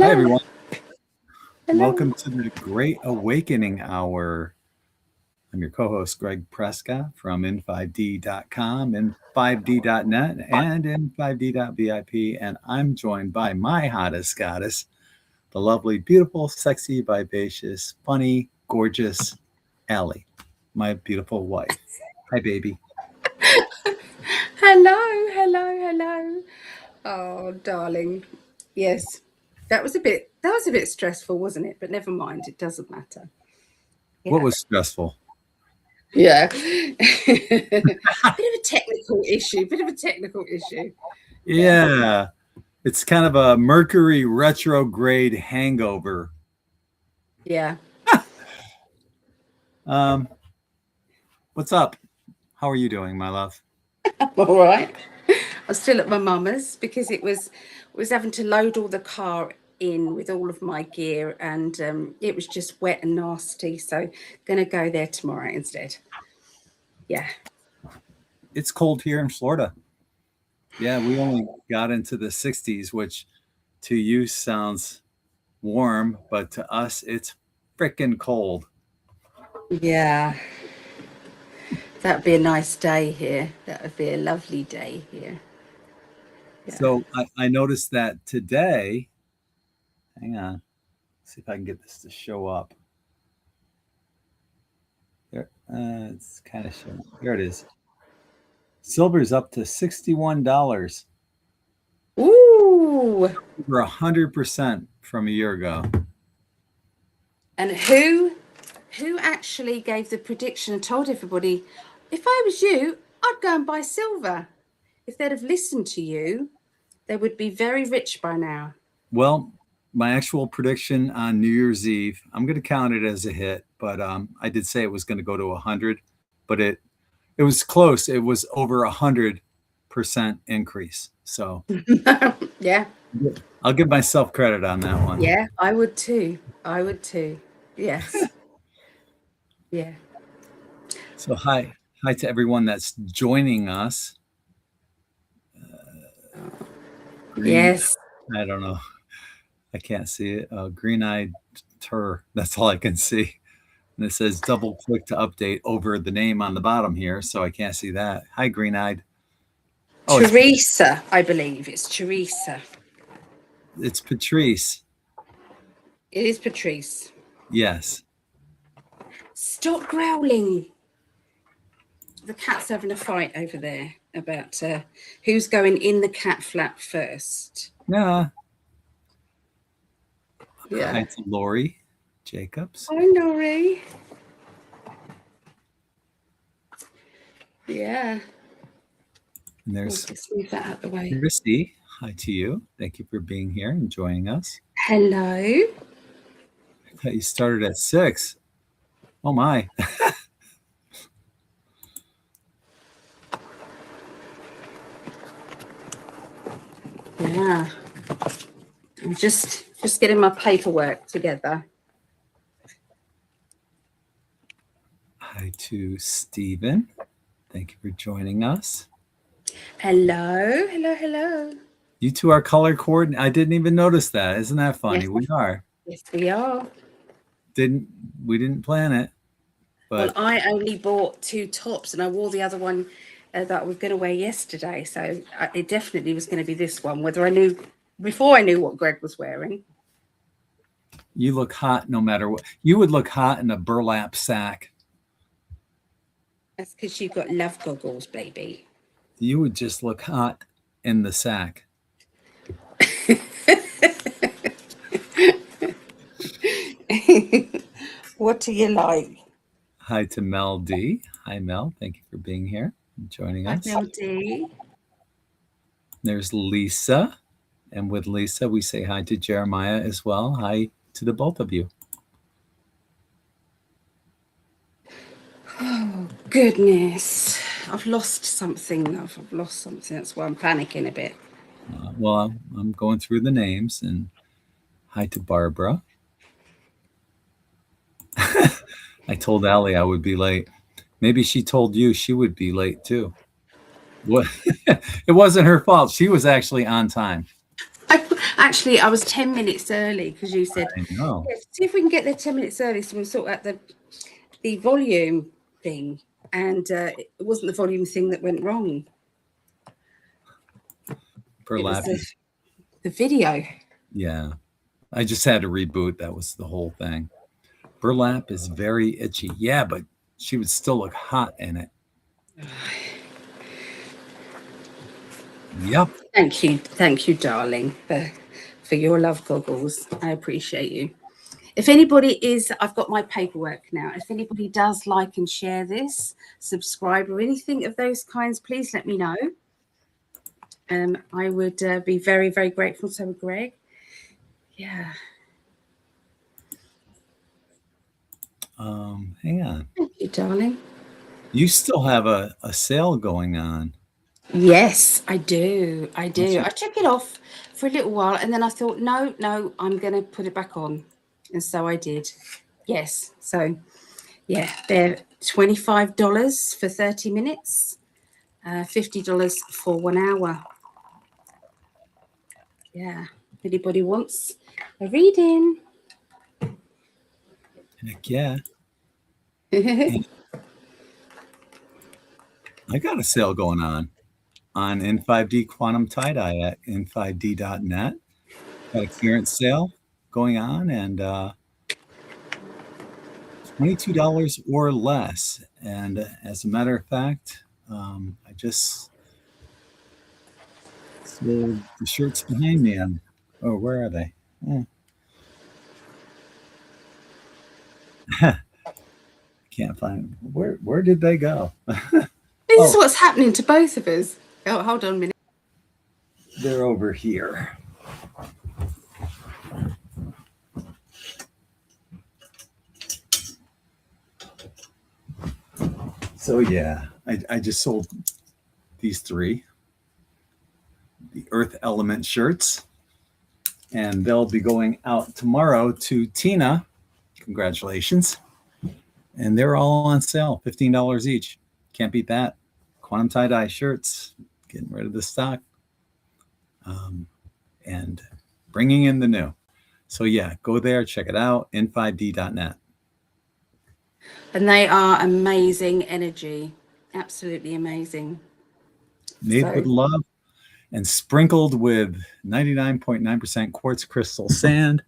Hi, everyone. Hello. Welcome to the Great Awakening Hour. I'm your co-host, Gregg Prescott from In5D.com, In5D.net, and In5D.VIP, and I'm joined by my hottest goddess, the lovely, beautiful, sexy, vivacious, funny, gorgeous Allie, my beautiful wife. Hi, baby. Hello. Oh, darling. Yes. That was a bit stressful, wasn't it? But never mind, it doesn't matter. What Yeah. was stressful? Yeah. Bit of a technical issue. Yeah. Yeah, it's kind of a Mercury retrograde hangover. Yeah. Um, what's up? How are you doing, my love? All right. I was still at my mama's because it was having to load all the car in with all of my gear, and it was just wet and nasty. So gonna go there tomorrow instead. Yeah. It's cold here in Florida. Yeah, we only got into the 60s, which to you sounds warm, but to us, it's freaking cold. Yeah. That'd be a nice day here. That would be a lovely day here. Yeah. So I noticed that today, hang on, see if I can get this to show up. There, it's kind of showing. Here it is. Silver's up to $61, Ooh. over 100% from a year ago. And who actually gave the prediction and told everybody, if I was you, I'd go and buy silver. If they'd have listened to you, they would be very rich by now. Well, my actual prediction on New Year's Eve, I'm going to count it as a hit, but I did say it was going to go to 100, but it was close. It was over 100% increase. So Yeah. I'll give myself credit on that one. Yeah, I would too. Yes. Yeah. So hi to everyone that's joining us. Green, Yes. I don't know. I can't see it. Green-eyed tur. That's all I can see. And it says double click to update over the name on the bottom here, so I can't see that. Hi, green-eyed. Oh, Teresa, I believe. It's Teresa. it's Patrice. It is Patrice. Yes. Stop growling. The cat's having a fight over there about who's going in the cat flap first. Yeah. Yeah. Hi to Lori Jacobs. Hi, Laurie. Yeah. And there's Let's move that out of the way. Christy. Hi to you. Thank you for being here and joining us. Hello. I thought you started at 6. Oh my. Yeah. I'm just getting my paperwork together. Hi to Stephen. Thank you for joining us. Hello. You two are color coordinated. I didn't even notice that. Isn't that funny? Yes. We are. Yes, we are. We didn't plan it. But Well, I only bought 2 tops, and I wore the other one that I was going to wear yesterday. So it definitely was going to be this one, before I knew what Gregg was wearing. you look hot no matter what. You would look hot in a burlap sack. That's because you've got love goggles, baby. You would just look hot in the sack. What do you like? Hi to Mel D. Hi, Mel. Thank you for being here and joining us. Hi, D. There's Lisa. And with Lisa, we say hi to Jeremiah as well. Hi to the both of you. Oh, goodness. I've lost something. That's why I'm panicking a bit. Well, I'm going through the names. And hi to Barbara. I told Allie I would be late. Maybe she told you she would be late too. What? It wasn't her fault. She was actually on time. Actually, I was 10 minutes early because you said, I know. yes, see if we can get there 10 minutes early so we'll sort out the volume thing. And it wasn't the volume thing that went wrong. It was Burlap. the video. Yeah. I just had to reboot. That was the whole thing. Burlap is very itchy. Yeah, but she would still look hot in it. Yep. Thank you, darling, for your love goggles. I appreciate you. If anybody I've got my paperwork now. If anybody does like and share this, subscribe or anything of those kinds, please let me know. I would be very, very grateful. So would Greg. Yeah. Hang on. Thank you, darling. You still have a sale going on. Yes, I do. I took it off for a little while and then I thought, no, I'm going to put it back on. And so I did. Yes. So, yeah, they're $25 for 30 minutes, $50 for 1 hour. Yeah. Anybody wants a reading? Heck yeah. I got a sale going on In5D Quantum Tie-Dye at in5d.net. Got a clearance sale going on, and $22 or less. And as a matter of fact, I just sold the shirts behind me. Oh, where are they? Can't find them. Where did they go? This is what's happening to both of us. Oh, hold on a minute. They're over here. So yeah, I just sold these 3, the Earth Element shirts, and they'll be going out tomorrow to Tina. Congratulations. And they're all on sale, $15 each. Can't beat that. Quantum tie-dye shirts, getting rid of the stock, and bringing in the new. So yeah, go there, check it out, in5d.net. And they are amazing energy. Absolutely amazing. Made with love and sprinkled with 99.9% quartz crystal sand.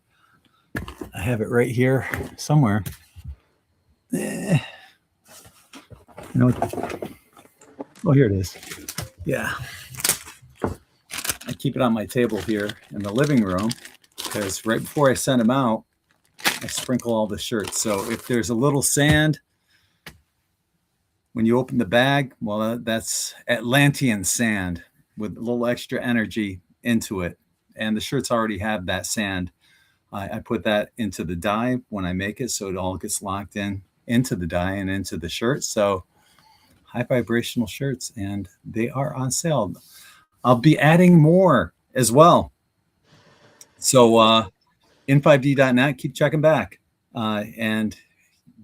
I have it right here somewhere. You know, oh, here it is. Yeah. I keep it on my table here in the living room because right before I send them out, I sprinkle all the shirts. So if there's a little sand, when you open the bag, well, that's Atlantean sand with a little extra energy into it. And the shirts already have that sand. I put that into the dye when I make it, so it all gets locked into the dye and into the shirt. So high vibrational shirts, and they are on sale. I'll be adding more as well. So in5d.net, keep checking back and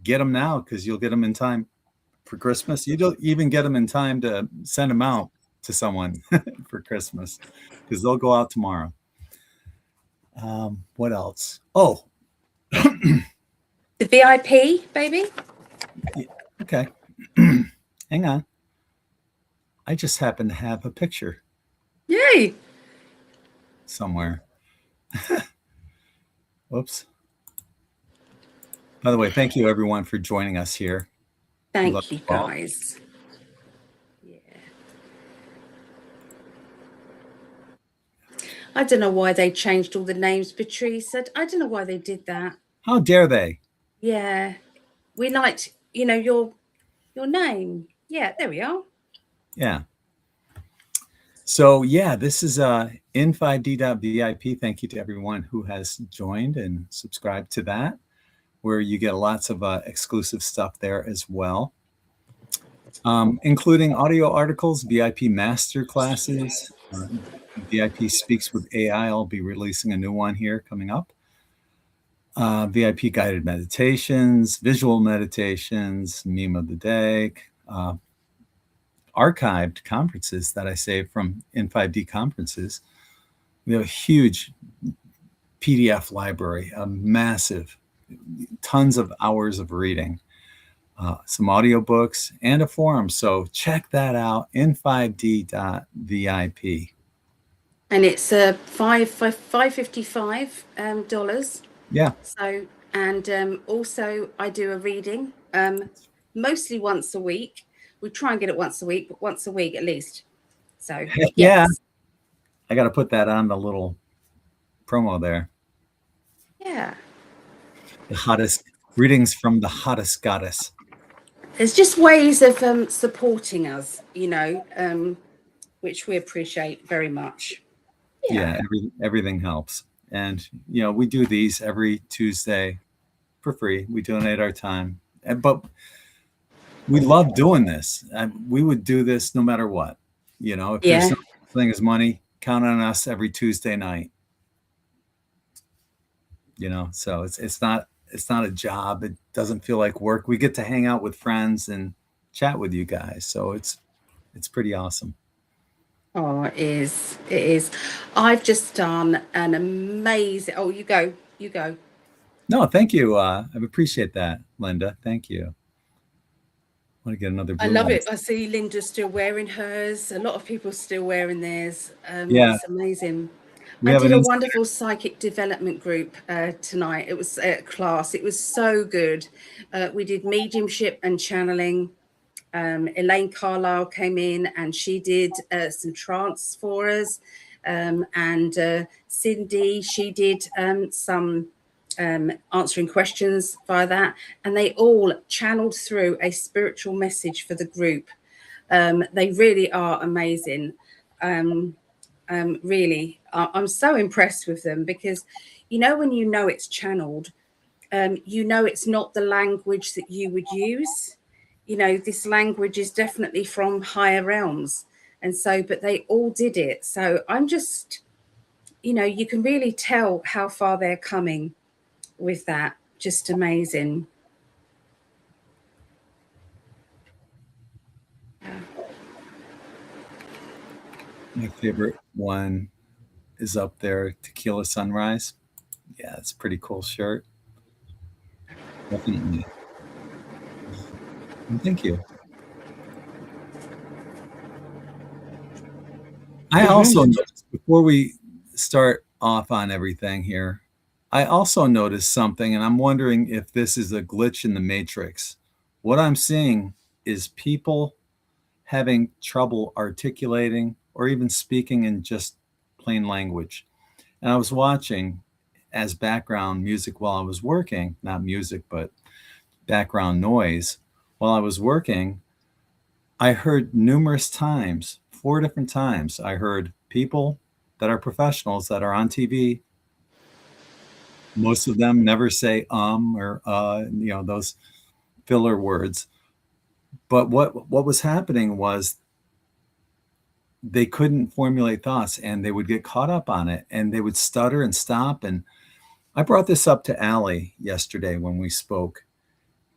get them now because you'll get them in time for Christmas. You don't even get them in time to send them out to someone for Christmas because they'll go out tomorrow. What else? Oh, the VIP, baby. Yeah, okay. Hang on. I just happen to have a picture. Yay. Somewhere. Whoops. By the way, thank you everyone for joining us here. Thank you, guys. Yeah. I don't know why they changed all the names, Patrice. I don't know why they did that. How dare they? Yeah. We liked, your name. Yeah, there we are. Yeah. So yeah, this is in5d.vip. Thank you to everyone who has joined and subscribed to that, where you get lots of exclusive stuff there as well, including audio articles, VIP master classes, VIP Speaks with AI. I'll be releasing a new one here coming up. VIP guided meditations, visual meditations, meme of the day, archived conferences that I saved from In5D conferences, We have a huge PDF library, a massive, tons of hours of reading, some audiobooks, and a forum. So check that out, in5d.vip. And it's $555 Yeah. So, and also I do a reading, mostly once a week. We try and get it once a week, but once a week at least. So Heck yeah. yes, I got to put that on the little promo there. yeah. The hottest readings from the hottest goddess. There's just ways of supporting us, which we appreciate very much. Yeah, everything helps. And we do these every Tuesday for free. We donate our time. But we love doing this. We would do this no matter what. If there's Yeah. no such thing as money, count on us every Tuesday night. So it's not a job. It doesn't feel like work. We get to hang out with friends and chat with you guys. So it's pretty awesome. Oh, it is. It is. I've just done an amazing. Oh, you go. You go. No, thank you. I appreciate that, Linda. Thank you. I want to get another I blue love one. it. I see Linda still wearing hers. A lot of people still wearing theirs. Yeah, It's amazing. we I have an did a Insta- wonderful psychic development group tonight. It was a class. It was so good. We did mediumship and channeling. Elaine Carlisle came in and she did some trance for us. And Cindy, she did some answering questions via that. And they all channeled through a spiritual message for the group. They really are amazing. Really, I'm so impressed with them because, when it's channeled, it's not the language that you would use. This language is definitely from higher realms. And so, but they all did it. So I'm just, you can really tell how far they're coming with that. Just amazing. My favorite one is up there, Tequila Sunrise. Yeah, it's a pretty cool shirt. Definitely. And thank you. I also noticed before we start off on everything here, I also noticed something, and I'm wondering if this is a glitch in the matrix. What I'm seeing is people having trouble articulating or even speaking in just plain language. And I was watching as background music while I was working, not music, but background noise while I was working. I heard numerous times, 4 different times, I heard people that are professionals that are on TV. Most of them never say or those filler words. But what was happening was they couldn't formulate thoughts and they would get caught up on it and they would stutter and stop. And I brought this up to Allie yesterday when we spoke.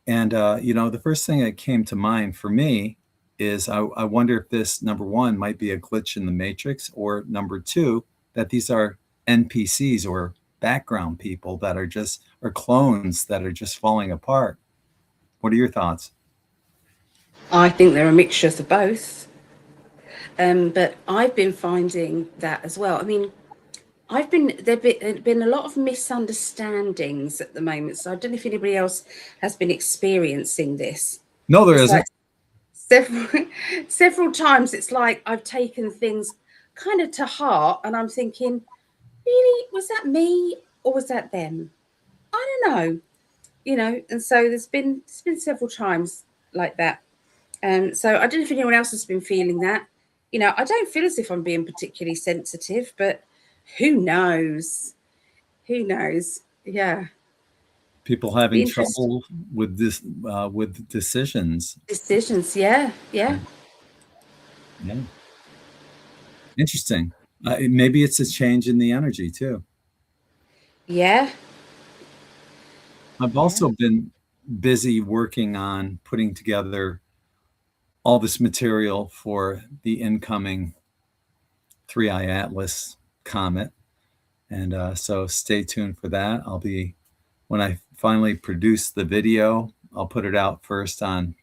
And, the first thing that came to mind for me is I wonder if this, number one, might be a glitch in the matrix, or number two, that these are NPCs or background people that are or clones that are just falling apart. What are your thoughts? I think they're a mixture of both. But I've been finding that as well. I mean, there've been a lot of misunderstandings at the moment. So I don't know if anybody else has been experiencing this. No, there It's isn't. like several times it's like I've taken things kind of to heart and I'm thinking, really, was that me or was that them? I don't know. And so there's been several times like that. So I don't know if anyone else has been feeling that. I don't feel as if I'm being particularly sensitive, but who knows? Who knows? Yeah. People Be having interesting. trouble with this, with decisions. Decisions. Yeah. Yeah. Yeah. Interesting. Maybe it's a change in the energy too. Yeah. I've Yeah. also been busy working on putting together all this material for the incoming 3i Atlas comet. And so stay tuned for that. When I finally produce the video, I'll put it out first on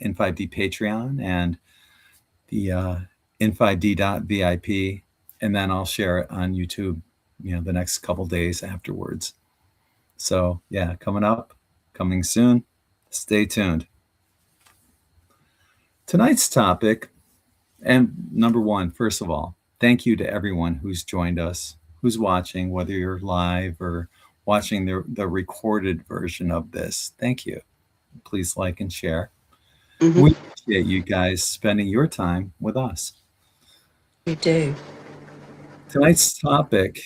In5D Patreon and the In5D.VIP, and then I'll share it on YouTube, the next couple days afterwards. So yeah, coming soon. Stay tuned. Tonight's topic, and number one, first of all, thank you to everyone who's joined us, who's watching, whether you're live or watching the recorded version of this. Thank you. Please like and share. Mm-hmm. We appreciate you guys spending your time with us. We do. Tonight's topic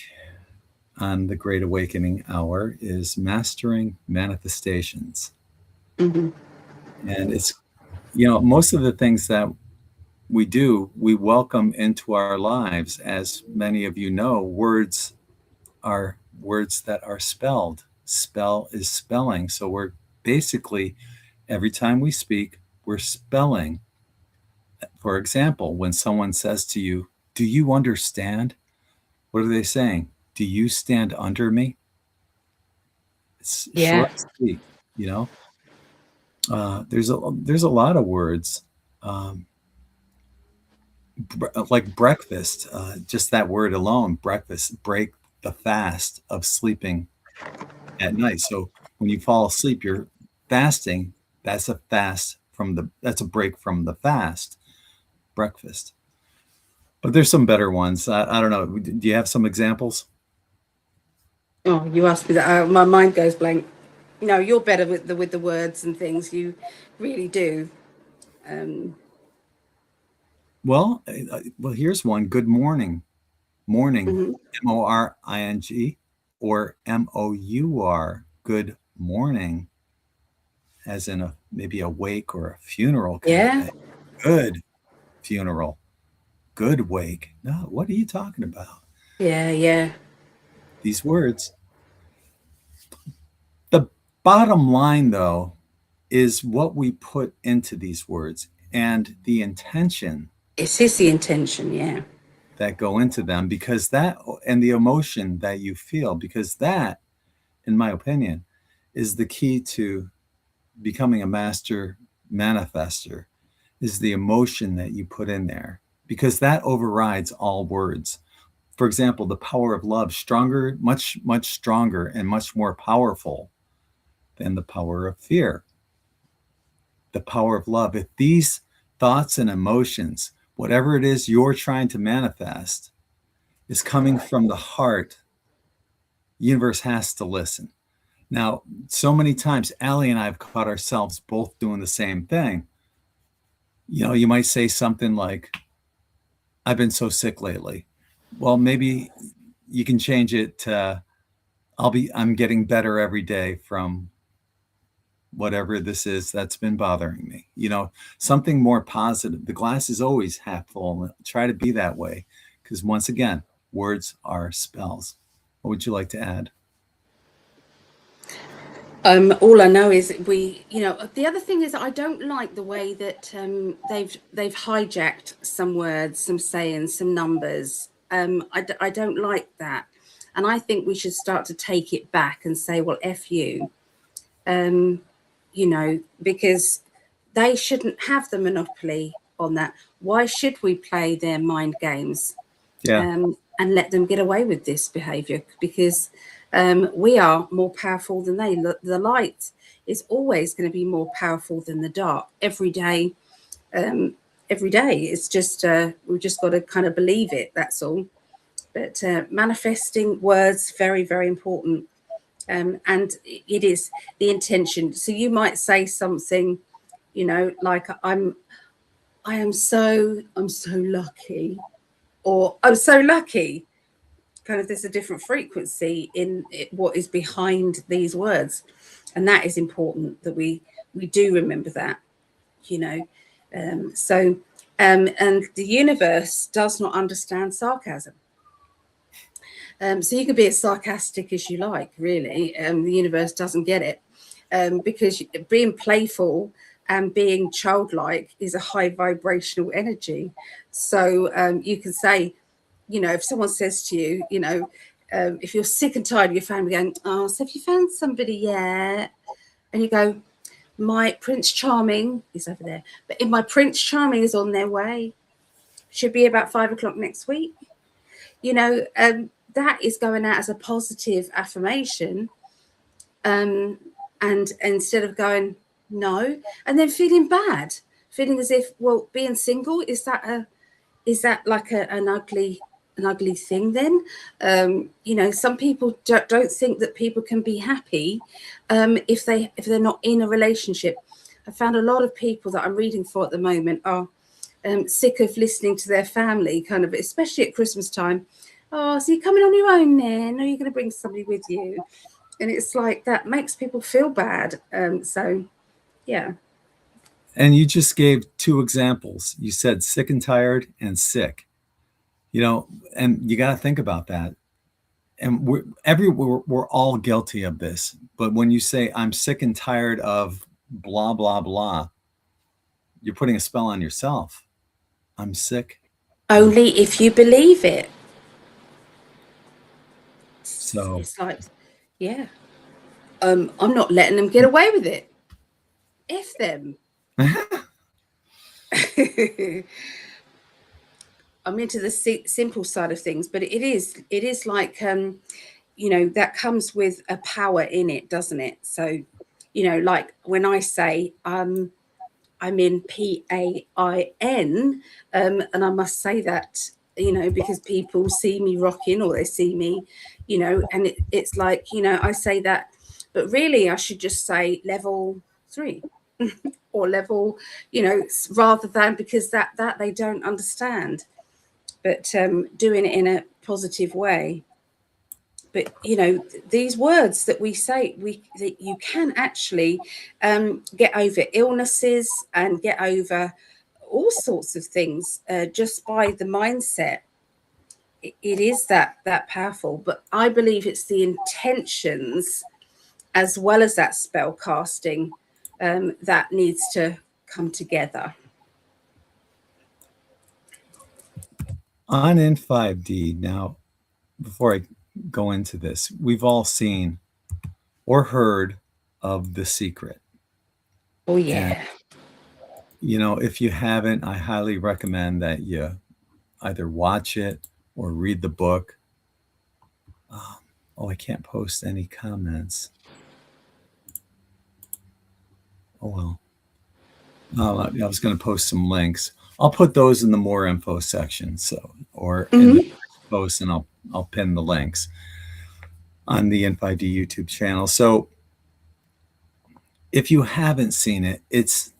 on the Great Awakening Hour is mastering manifestations. Mm-hmm. And it's, most of the things that we do, we welcome into our lives. As many of you know, words are words that are spelled. Spell is spelling. So we're basically, every time we speak, we're spelling. For example, when someone says to you, "Do you understand?" What are they saying? "Do you stand under me?" It's short and sweet, There's a lot of words, like breakfast. Just that word alone, breakfast, break the fast of sleeping at night. So when you fall asleep, you're fasting. That's a break from the fast, breakfast. But there's some better ones. I don't know. Do you have some examples? Oh, you asked me that. My mind goes blank. No, you're better with the words and things. You really do. Well, here's one. Good morning. Morning, Mm-hmm. MORING, or MOUR. Good morning, as in maybe a wake or a funeral kind of Yeah. thing. Good funeral. Good wake. No, what are you talking about? Yeah. Yeah. These words. The bottom line, though, is what we put into these words and the intention It is the intention. Yeah. that go into them, because that, and the emotion that you feel, because that, in my opinion, is the key to becoming a master manifester, is the emotion that you put in there, because that overrides all words. For example, the power of love, stronger, much, much stronger and much more powerful than the power of fear. The power of love. If these thoughts and emotions, whatever it is you're trying to manifest, is coming from the heart, the universe has to listen. Now, so many times, Allie and I have caught ourselves both doing the same thing. You might say something like, "I've been so sick lately." Well, maybe you can change it to, I'm getting better every day from whatever this is that's been bothering me. Something more positive. The glass is always half full. Try to be that way, because once again, words are spells. What would you like to add? All I know is the other thing is I don't like the way that they've hijacked some words, some sayings, some numbers. I don't like that, and I think we should start to take it back and say, well, F you, because they shouldn't have the monopoly on that. Why should we play their mind games? Yeah. And let them get away with this behavior? Because we are more powerful than they. The light is always going to be more powerful than the dark every day. Every day, it's just we've just got to kind of believe it. That's all. But manifesting words, very, very important. And it is the intention. So you might say something, like I am so lucky, or I'm so lucky. Kind of, there's a different frequency in what is behind these words, and that is important that we do remember that. And the universe does not understand sarcasm. So you can be as sarcastic as you like, really. The universe doesn't get it, because being playful and being childlike is a high vibrational energy. So you can say, if someone says to you, if you're sick and tired of your family going, oh, so have you found somebody yet? And you go, my Prince Charming is over there, but if my Prince Charming is on their way, should be about 5 o'clock next week. That is going out as a positive affirmation. And instead of going, no, and then feeling bad, feeling as if, well, being single, is that like an ugly thing then? Some people don't think that people can be happy if they're not in a relationship. I found a lot of people that I'm reading for at the moment are sick of listening to their family, kind of, especially at Christmas time. Oh, so you're coming on your own then, or you're going to bring somebody with you? And it's like, that makes people feel bad. So yeah. And you just gave two examples. You said sick and tired and sick, and you got to think about that. And we're all guilty of this. But when you say, I'm sick and tired of blah, blah, blah, you're putting a spell on yourself. I'm sick. Only if you believe it. So it's like, yeah, I'm not letting them get away with it. F them. I'm into the simple side of things, but it is like, that comes with a power in it, doesn't it? So, like when I say, I'm in PAIN, and I must say that, because people see me rocking, or they see me, and it's like, I say that, but really I should just say level 3 or level, rather than, because that they don't understand, but doing it in a positive way. But these words that we say, that you can actually get over illnesses and get over all sorts of things just by the mindset. It is that powerful. But I believe it's the intentions as well as that spell casting that needs to come together. On In5D, now, before I go into this, we've all seen or heard of The Secret. Oh, yeah. And, if you haven't, I highly recommend that you either watch it or read the book. I can't post any comments. Oh, well. I was going to post some links. I'll put those in the more info section. Or in the post, and I'll pin the links on the In5D YouTube channel. So if you haven't seen it, it's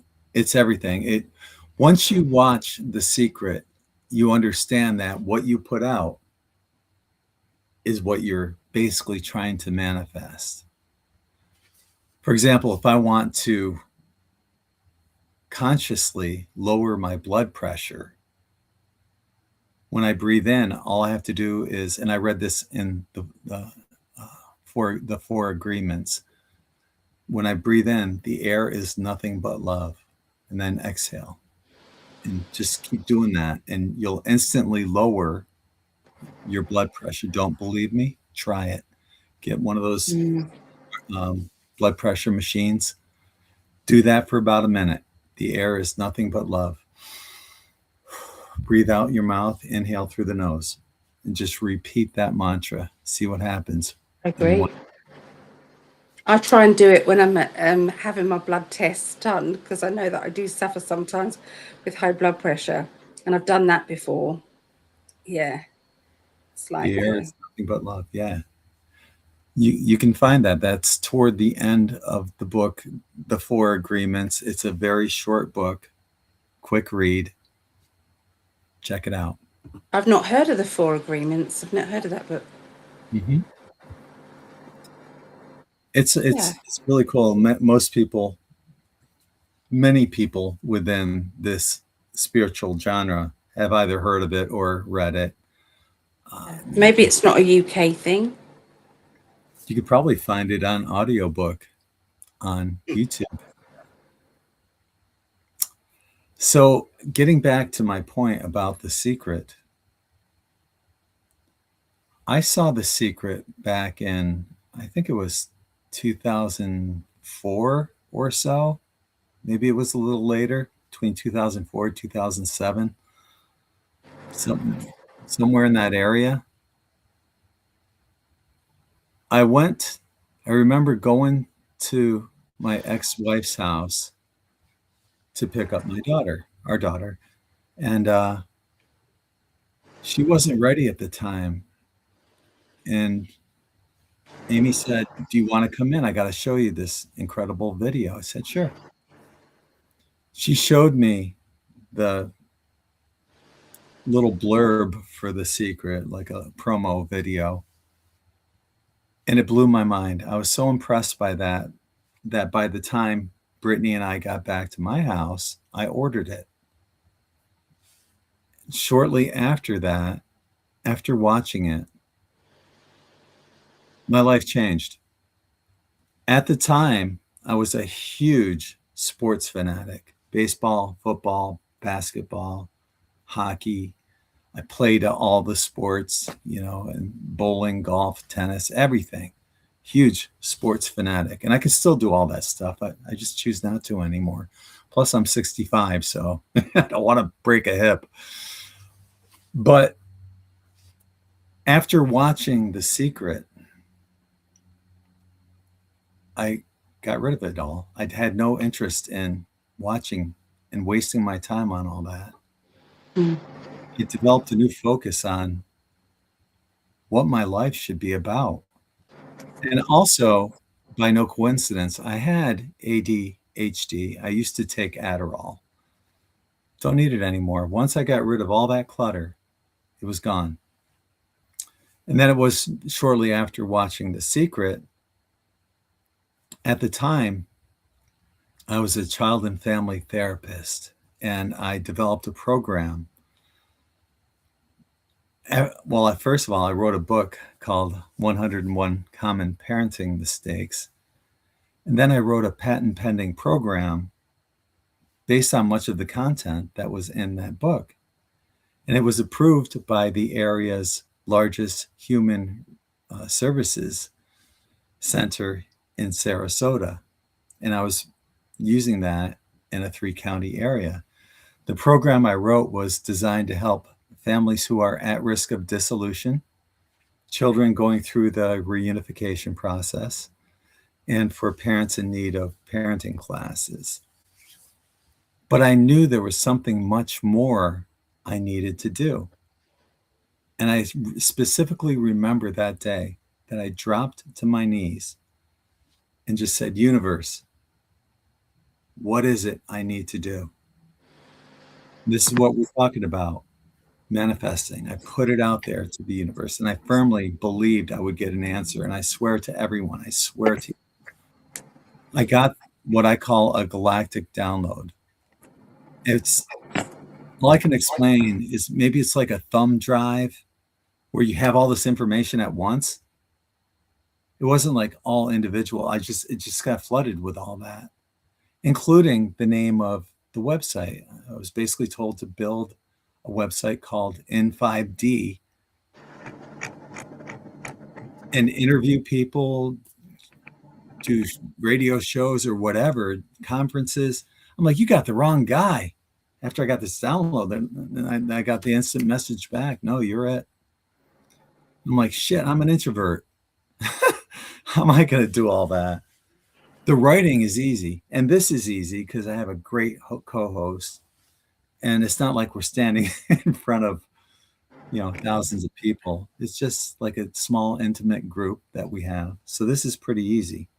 everything. Once you watch The Secret, you understand that what you put out is what you're basically trying to manifest. For example, if I want to consciously lower my blood pressure, when I breathe in, all I have to do is, and I read this in the four agreements. When I breathe in, the air is nothing but love, and then exhale, and just keep doing that, and you'll instantly lower your blood pressure. Don't believe me? Try it. Get one of those blood pressure machines. Do that for about a minute. The air is nothing but love. Breathe out your mouth, inhale through the nose, and just repeat that mantra. See what happens. I agree. I try and do it when I'm having my blood tests done, because I know that I do suffer sometimes with high blood pressure, and I've done that before. Yeah, it's like the air is nothing but love. Yeah, you can find that. That's toward the end of the book, The Four Agreements. It's a very short book, quick read. Check it out. I've not heard of the Four Agreements. I've not heard of that book. Mm-hmm. It's really cool. Many people within this spiritual genre have either heard of it or read it. Maybe it's not a UK thing. You could probably find it on audiobook on YouTube. So getting back to my point about The Secret, I saw The Secret back in, I think it was 2004 or so. Maybe it was a little later, between 2004 and 2007, somewhere in that area. I went, I remember going to my ex-wife's house to pick up my daughter, our daughter, and she wasn't ready at the time. And Amy said, "Do you want to come in? I got to show you this incredible video." I said, "Sure." She showed me the little blurb for The Secret, like a promo video, and it blew my mind. I was so impressed by that, that by the time Brittany and I got back to my house, I ordered it. Shortly after that, after watching it, my life changed. At the time, I was a huge sports fanatic: baseball, football, basketball, hockey. I played all the sports, and bowling, golf, tennis, everything. Huge sports fanatic. And I can still do all that stuff. I just choose not to anymore. Plus, I'm 65, so I don't want to break a hip. But after watching The Secret, I got rid of it all. I'd had no interest in watching and wasting my time on all that. Mm. It developed a new focus on what my life should be about. And also, by no coincidence, I had ADHD. I used to take Adderall. Don't need it anymore. Once I got rid of all that clutter, it was gone. And then it was shortly after watching The Secret. At the time, I was a child and family therapist, and I developed a program. Well, first of all, I wrote a book called 101 Common Parenting Mistakes. And then I wrote a patent pending program based on much of the content that was in that book. And it was approved by the area's largest human services center in Sarasota. And I was using that in a 3-county area. The program I wrote was designed to help families who are at risk of dissolution, children going through the reunification process, and for parents in need of parenting classes. But I knew there was something much more I needed to do. And I specifically remember that day that I dropped to my knees and just said, "Universe, what is it I need to do?" This is what we're talking about, manifesting. I put it out there to the universe, and I firmly believed I would get an answer. And I swear to everyone, I swear to you, I got what I call a galactic download. It's all I can explain is maybe it's like a thumb drive where you have all this information at once. It wasn't like all individual. It just got flooded with all that, including the name of the website. I was basically told to build a website called In5D and interview people, do radio shows or whatever, conferences. I'm like, you got the wrong guy. After I got this download, then I got the instant message back. No, you're it. I'm like, shit, I'm an introvert. How am I going to do all that? The writing is easy. And this is easy because I have a great co-host. And it's not like we're standing in front of, thousands of people. It's just like a small, intimate group that we have. So this is pretty easy.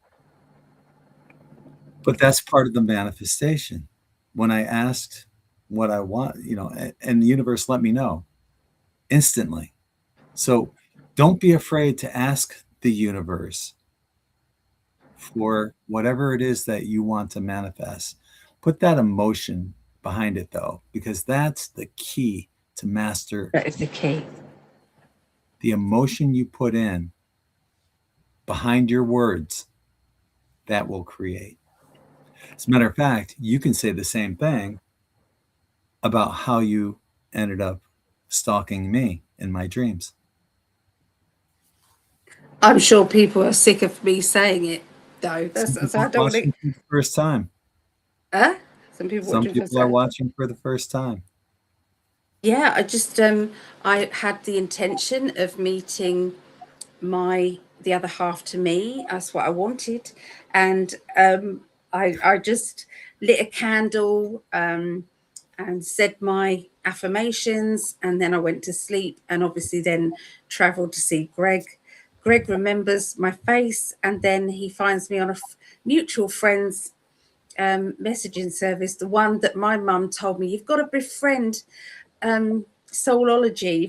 But that's part of the manifestation. When I asked what I want, and the universe let me know instantly. So don't be afraid to ask the universe for whatever it is that you want to manifest. Put that emotion behind it, though, because that's the key to master. That is the key. The emotion you put in behind your words, that will create. As a matter of fact, you can say the same thing about how you ended up stalking me in my dreams. I'm sure people are sick of me saying it, though. Some That's people I are don't want watching for the first time. Huh? Some people Some watching for people are that. watching for the first time. Yeah, I had the intention of meeting the other half to me. That's what I wanted, and I just lit a candle and said my affirmations, and then I went to sleep, and obviously then travelled to see Greg. Greg remembers my face, and then he finds me on a mutual friend's messaging service, the one that my mum told me you've got to befriend Soulology.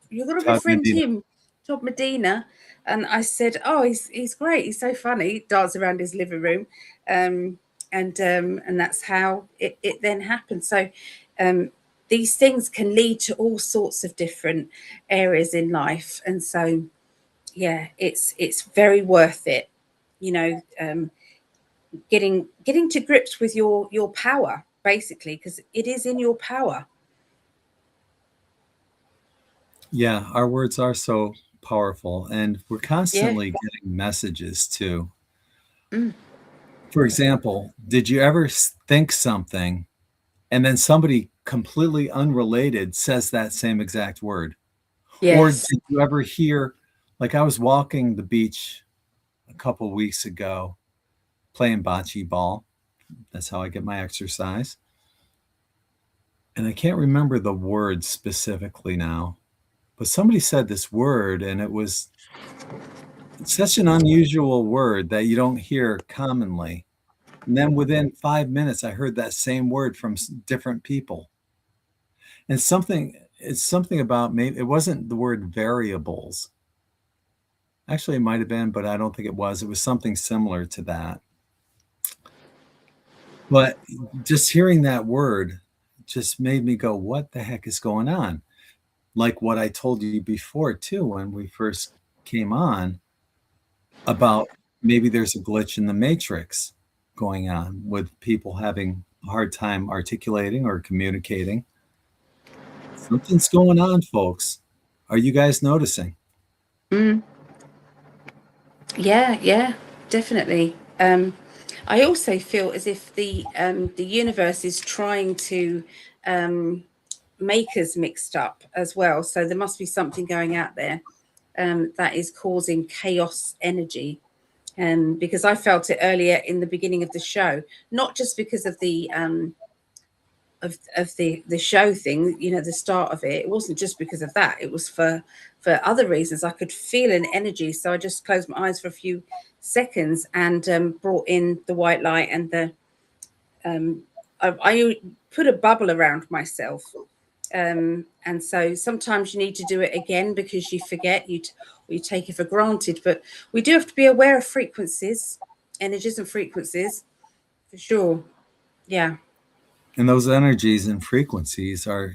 You've got to Todd befriend Medina. him, Todd Medina. And I said, oh, he's great. He's so funny. Dance around his living room, and that's how it then happened. So um, these things can lead to all sorts of different areas in life, and so yeah, it's very worth it. You know, getting to grips with your power, basically, because it is in your power. Yeah, our words are so powerful, and we're Yeah. constantly getting messages too. Mm. For example, did you ever think something and then somebody completely unrelated says that same exact word? Or Yes. did you ever hear, like I was walking the beach a couple weeks ago playing bocce ball. That's how I get my exercise. And I can't remember the word specifically now, but somebody said this word and it's such an unusual word that you don't hear commonly. And then within 5 minutes, I heard that same word from different people. And it's something about maybe it wasn't the word variables. Actually, it might have been, but I don't think it was. It was something similar to that. But just hearing that word just made me go, what the heck is going on? Like what I told you before, too, when we first came on about maybe there's a glitch in the matrix going on with people having a hard time articulating or communicating. Something's going on, folks. Are you guys noticing? Mm. Yeah, yeah, definitely. I also feel as if the universe is trying to um, make us mixed up as well. So there must be something going out there that is causing chaos energy. Because I felt it earlier in the beginning of the show, not just because of the show thing, the start of it. It wasn't just because of that. It was for other reasons. I could feel an energy, so I just closed my eyes for a few seconds and brought in the white light and the I put a bubble around myself. And so sometimes you need to do it again because you forget, or you take it for granted. But we do have to be aware of frequencies, energies and frequencies, for sure. Yeah. And those energies and frequencies are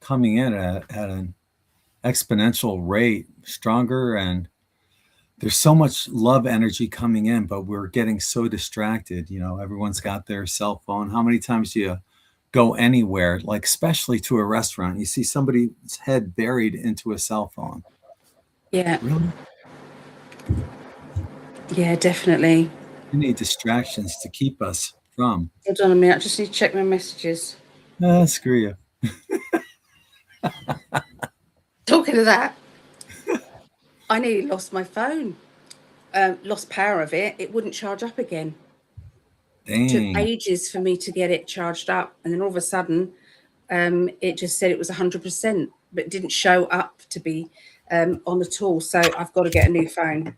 coming in at an exponential rate, stronger, and there's so much love energy coming in, but we're getting so distracted. Everyone's got their cell phone. How many times do you go anywhere, like especially to a restaurant, you see somebody's head buried into a cell phone? Yeah. Really? Yeah, definitely. We need distractions to keep us from. Hold on a minute. I just need to check my messages. Screw you. Talking of that, I nearly lost my phone. Lost power of it. It wouldn't charge up again. Took Dang. ages for me to get it charged up, and then all of a sudden, it just said it was 100%, but it didn't show up to be on at all. So I've got to get a new phone.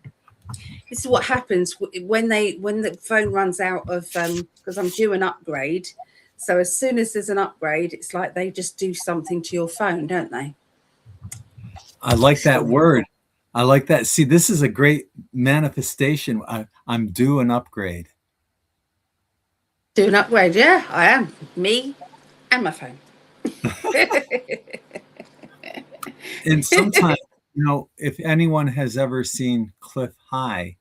This is what happens when the phone runs out of because I'm due an upgrade. So as soon as there's an upgrade, it's like they just do something to your phone, don't they? I like that So word. I like that. See, this is a great manifestation. I'm due an upgrade. do an upgrade, yeah, I am. Me and my phone. And sometimes, if anyone has ever seen Cliff High,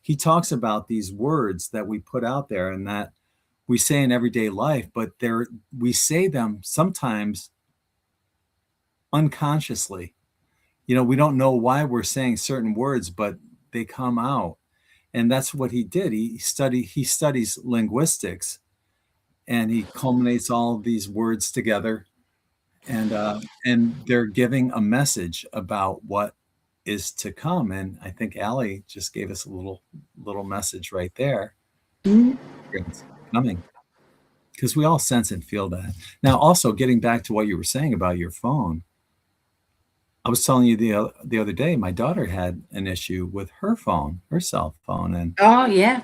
he talks about these words that we put out there and that we say in everyday life, but we say them sometimes unconsciously. We don't know why we're saying certain words, but they come out. And that's what he did. He studies linguistics, and he culminates all of these words together, and they're giving a message about what is to come. And I think Allie just gave us a little message right there. It's coming, because we all sense and feel that. Now, also getting back to what you were saying about your phone, I was telling you the other day, my daughter had an issue with her phone, her cell phone, and Oh, yeah.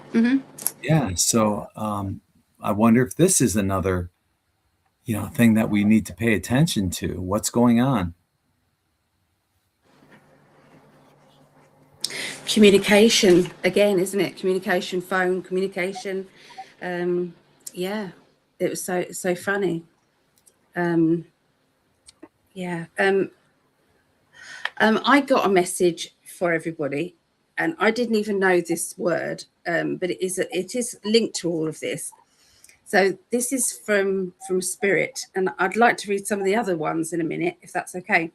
yeah. So I wonder if this is another, thing that we need to pay attention to. What's going on? Communication again, isn't it? Communication, phone, communication. Yeah, it was so funny. Yeah. I got a message for everybody, and I didn't even know this word, but it is linked to all of this. So this is from Spirit, and I'd like to read some of the other ones in a minute, if that's okay.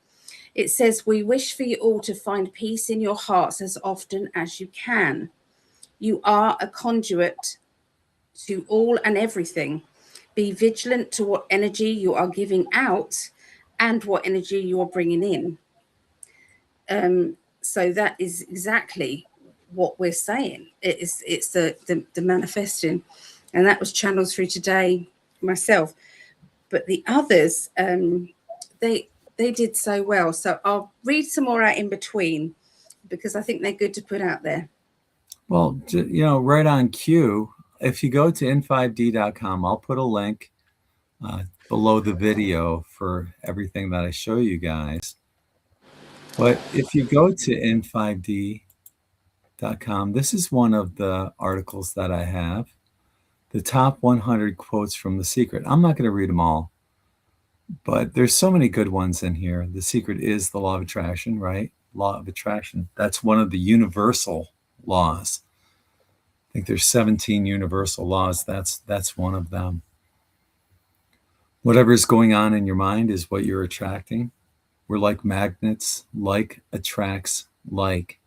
It says, "We wish for you all to find peace in your hearts as often as you can. You are a conduit to all and everything. Be vigilant to what energy you are giving out and what energy you are bringing in." So that is exactly what we're saying. It's the manifesting, and that was channeled through today myself. But the others, they did so well. So I'll read some more out in between, because I think they're good to put out there. Well, right on cue. If you go to in5d.com, I'll put a link below the video for everything that I show you guys. But if you go to in5d.com, this is one of the articles that I have. The top 100 quotes from The Secret. I'm not going to read them all, but there's so many good ones in here. The secret is the law of attraction, right? Law of attraction. That's one of the universal laws. I think there's 17 universal laws. That's one of them. Whatever is going on in your mind is what you're attracting. We're like magnets. Like attracts like.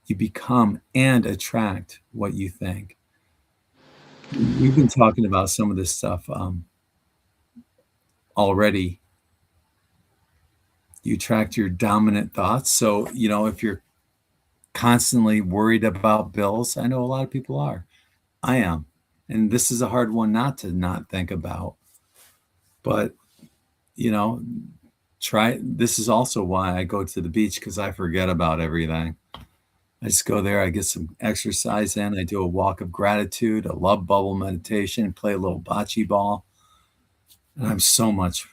You become and attract what you think. We've been talking about some of this stuff already. You attract your dominant thoughts. So, if you're constantly worried about bills, I know a lot of people are. I am. And this is a hard one not to not think about. But, this is also why I go to the beach, because I forget about everything. I just go there, I get some exercise in, I do a walk of gratitude, a love bubble meditation, play a little bocce ball. And I'm so much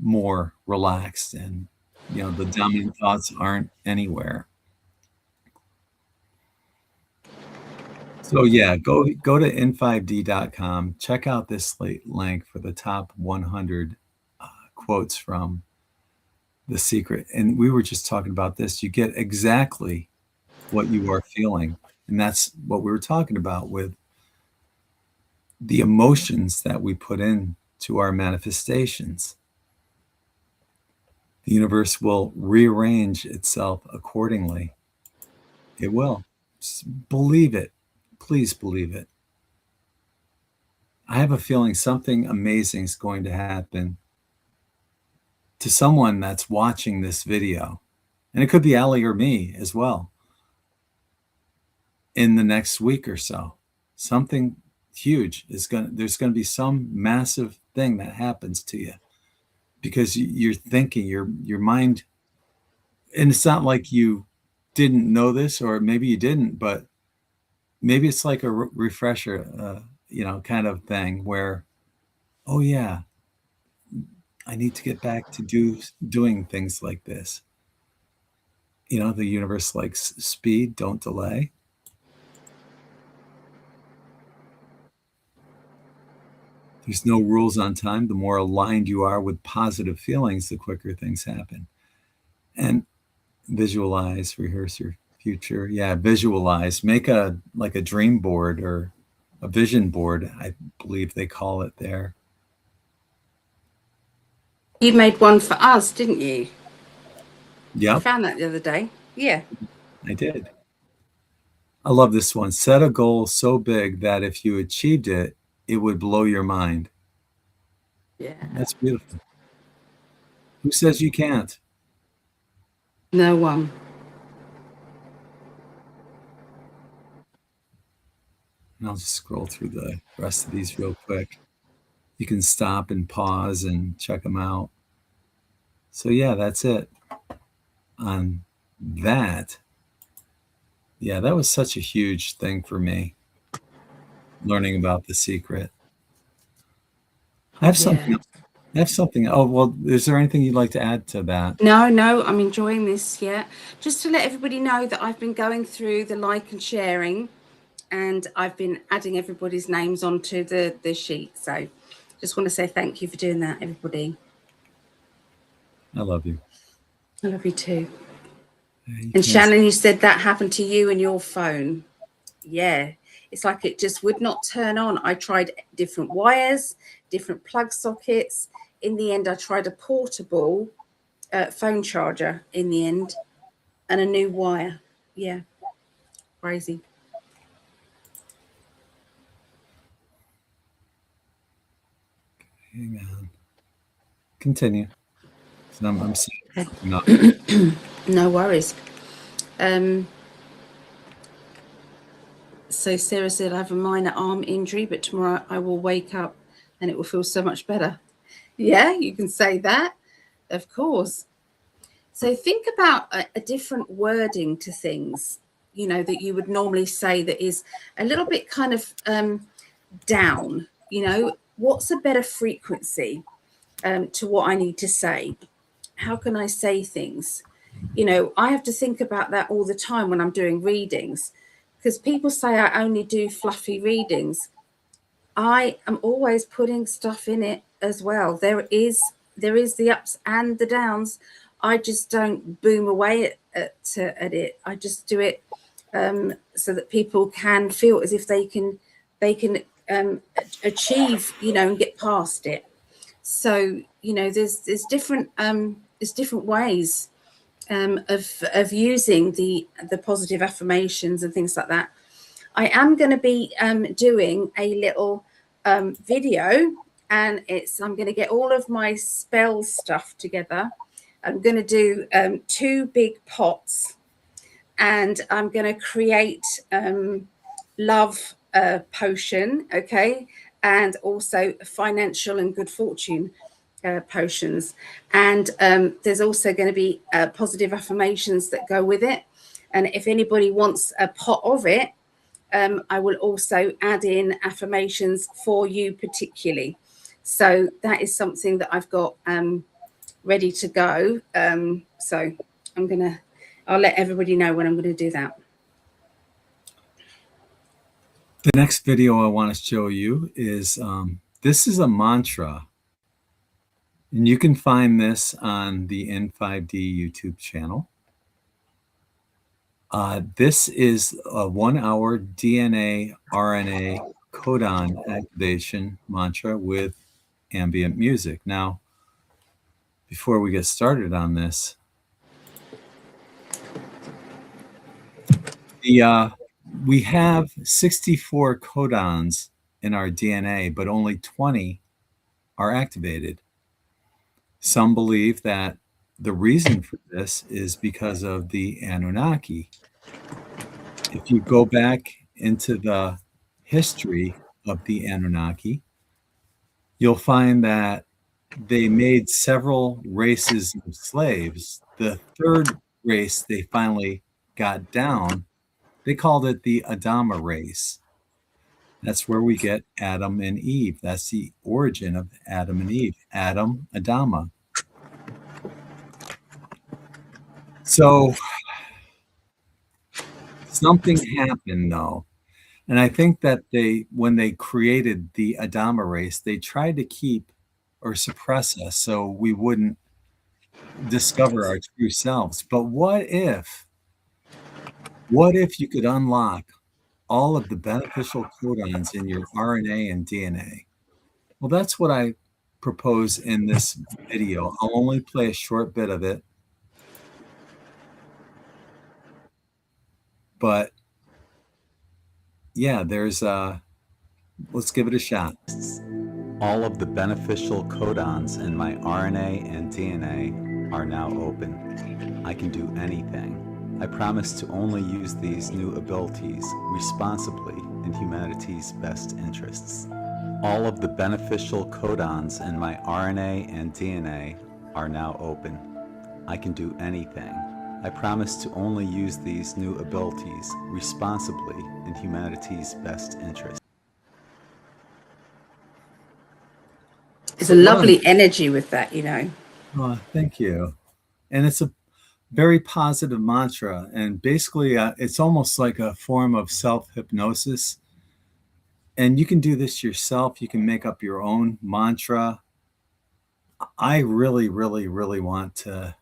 more relaxed, and, the dominant thoughts aren't anywhere. So yeah, go to in5d.com, check out this link for the top 100 quotes from The Secret. And we were just talking about this. You get exactly what you are feeling. And that's what we were talking about with the emotions that we put into our manifestations. The universe will rearrange itself accordingly. It will. Just believe it. Please believe it. I have a feeling something amazing is going to happen to someone that's watching this video. And it could be Allie or me as well. In the next week or so, something huge there's going to be some massive thing that happens to you, because you're thinking, your mind, and it's not like you didn't know this, or maybe you didn't, but maybe it's like a refresher, kind of thing where, oh yeah, I need to get back to doing things like this. The universe likes speed, don't delay. There's no rules on time. The more aligned you are with positive feelings, the quicker things happen. And visualize, rehearse your future. Yeah, visualize. Make a dream board, or a vision board, I believe they call it there. You made one for us, didn't you? Yep. I found that the other day. Yeah. I did. I love this one. Set a goal so big that if you achieved it, it would blow your mind. Yeah. That's beautiful. Who says you can't? No one. And I'll just scroll through the rest of these real quick. You can stop and pause and check them out. So yeah, that's it on that. Yeah, that was such a huge thing for me, learning about The Secret. I have something. Yeah. I have something. Oh, well, is there anything you'd like to add to that? No, I'm enjoying this. Yeah. Just to let everybody know that I've been going through the like and sharing, and I've been adding everybody's names onto the sheet. So just want to say thank you for doing that, everybody. I love you. I love you too. You And can't. Shannon, you said that happened to you and your phone. Yeah. It's like it just would not turn on. I tried different wires, different plug sockets. In the end, I tried a portable phone charger in the end and a new wire. Yeah. Crazy. Hang on. Continue. So I'm seeing Okay. something up. No worries. So Sarah said, I have a minor arm injury, but tomorrow I will wake up and it will feel so much better. Yeah, you can say that. Of course. So think about a different wording to things, you know, that you would normally say that is a little bit kind of down, you know, what's a better frequency to what I need to say? How can I say things? You know, I have to think about that all the time when I'm doing readings, because people say I only do fluffy readings. I am always putting stuff in it as well. There is the ups and the downs. I just don't boom away at it. I just do it so that people can feel as if they can achieve, you know, and get past it. So you know, there's different ways of using the positive affirmations and things like that. I am going to be doing a little video, and I'm going to get all of my spell stuff together. I'm going to do 2 big pots, and I'm going to create love potion, okay, and also financial and good fortune potions. And there's also going to be positive affirmations that go with it. And if anybody wants a pot of it, I will also add in affirmations for you particularly. So that is something that I've got ready to go. So I'll let everybody know when I'm going to do that. The next video I want to show you is this is a mantra. And you can find this on the In5D YouTube channel. This is a 1-hour DNA RNA codon activation mantra with ambient music. Now, before we get started on this, we have 64 codons in our DNA, but only 20 are activated. Some believe that the reason for this is because of the Anunnaki. If you go back into the history of the Anunnaki, you'll find that they made several races of slaves. The third race they finally got down, they called it the Adama race. That's where we get Adam and Eve. That's the origin of Adam and Eve. Adam, Adama. So something happened though. And I think that when they created the Adama race, they tried to keep or suppress us so we wouldn't discover our true selves. But what if you could unlock all of the beneficial codons in your RNA and DNA? Well, that's what I propose in this video. I'll only play a short bit of it, but yeah, there's let's give it a shot. All of the beneficial codons in my RNA and DNA are now open. I can do anything. I promise to only use these new abilities responsibly in humanity's best interests. All of the beneficial codons in my RNA and DNA are now open. I can do anything. I promise to only use these new abilities responsibly in humanity's best interests. There's a lovely energy with that, you know. Oh, thank you. And it's a very positive mantra. And basically, it's almost like a form of self-hypnosis. And you can do this yourself. You can make up your own mantra. I really, really, really want to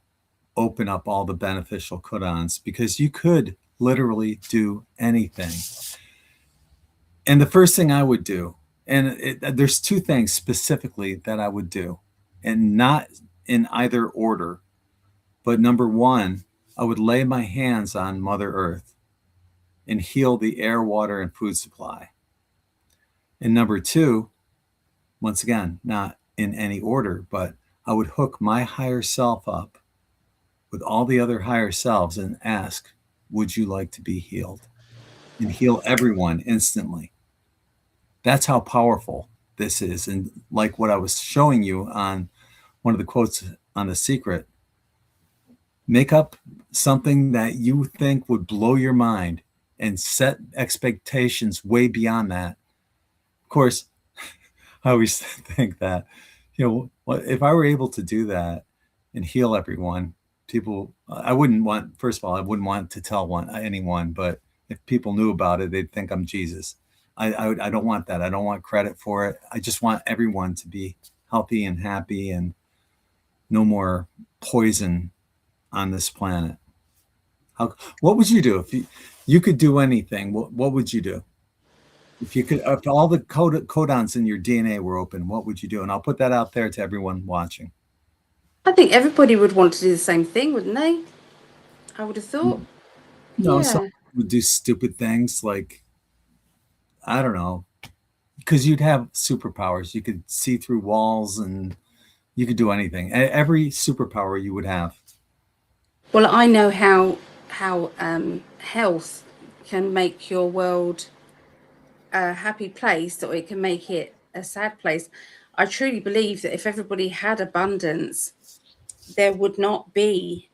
open up all the beneficial codons because you could literally do anything. And the first thing I would do, and there's two things specifically that I would do, and not in either order. But number one, I would lay my hands on Mother Earth and heal the air, water, and food supply. And number two, once again, not in any order, but I would hook my higher self up with all the other higher selves and ask, would you like to be healed? And heal everyone instantly. That's how powerful this is. And like what I was showing you on one of the quotes on The Secret, make up something that you think would blow your mind and set expectations way beyond that. Of course, I always think that, if I were able to do that and heal everyone, people, I wouldn't want, first of all, I wouldn't want to tell anyone, but if people knew about it, they'd think I'm Jesus. I don't want that. I don't want credit for it. I just want everyone to be healthy and happy and no more poison on this planet. What would you do if you could do anything? What would you do? If all the codons in your DNA were open, what would you do? And I'll put that out there to everyone watching. I think everybody would want to do the same thing, wouldn't they? I would have thought. No, Yeah. some would do stupid things like, I don't know, because you'd have superpowers. You could see through walls and you could do anything. Every superpower you would have. Well, I know how health can make your world a happy place, or it can make it a sad place. I truly believe that if everybody had abundance, there would not be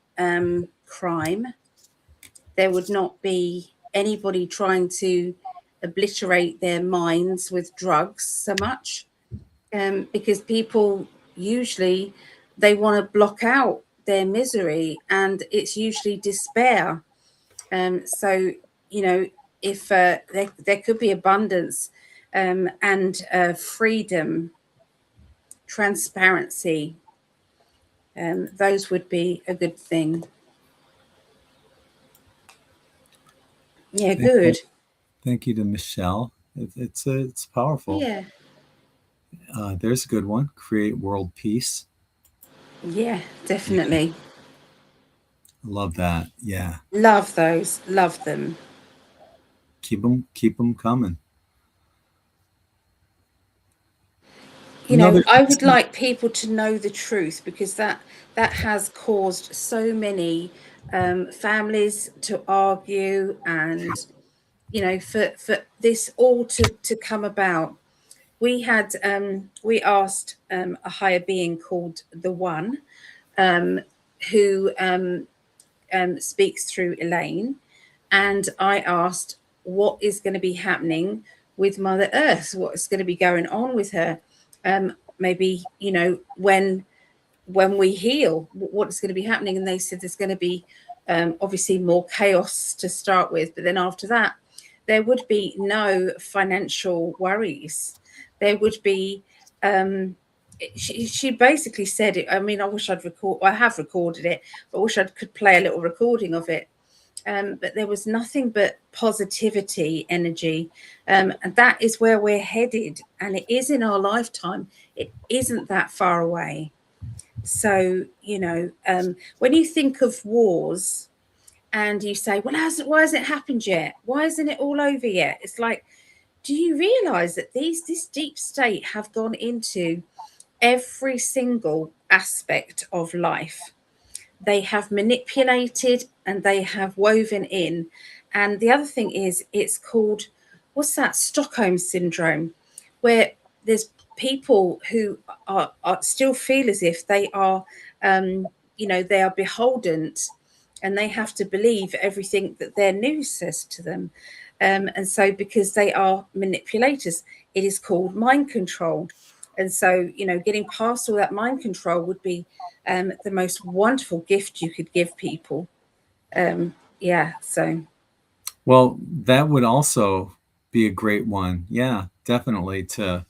crime. There would not be anybody trying to obliterate their minds with drugs so much, because people usually, they want to block out their misery, and it's usually despair. So, if there could be abundance and freedom, transparency, those would be a good thing. Yeah, good. Thank you to Michelle. It's powerful. Yeah. There's a good one. Create world peace. Yeah, definitely. Love that. Yeah. Love those. Love them. Keep them coming. I would like people to know the truth, because that has caused so many families to argue, and for this all to come about. We asked a higher being called the One, who speaks through Elaine, and I asked what is going to be happening with Mother Earth, what is going to be going on with her. Maybe when we heal, what is going to be happening. And they said there's going to be obviously more chaos to start with, but then after that there would be no financial worries. There would be she basically said it. I mean, I wish I have recorded it, but I wish I could play a little recording of it. But there was nothing but positivity, energy, and that is where we're headed, and it is in our lifetime. It isn't that far away. So when you think of wars, and you say, well, why hasn't it happened yet? Why isn't it all over yet? It's like, do you realize that this deep state have gone into every single aspect of life? They have manipulated and they have woven in. And the other thing is, it's called, what's that, Stockholm syndrome, where there's people who are still feel as if they are, they are beholden, and they have to believe everything that their news says to them. And so, because they are manipulators, it is called mind control. And so, getting past all that mind control would be the most wonderful gift you could give people. Yeah, so. Well, that would also be a great one. Yeah, definitely, to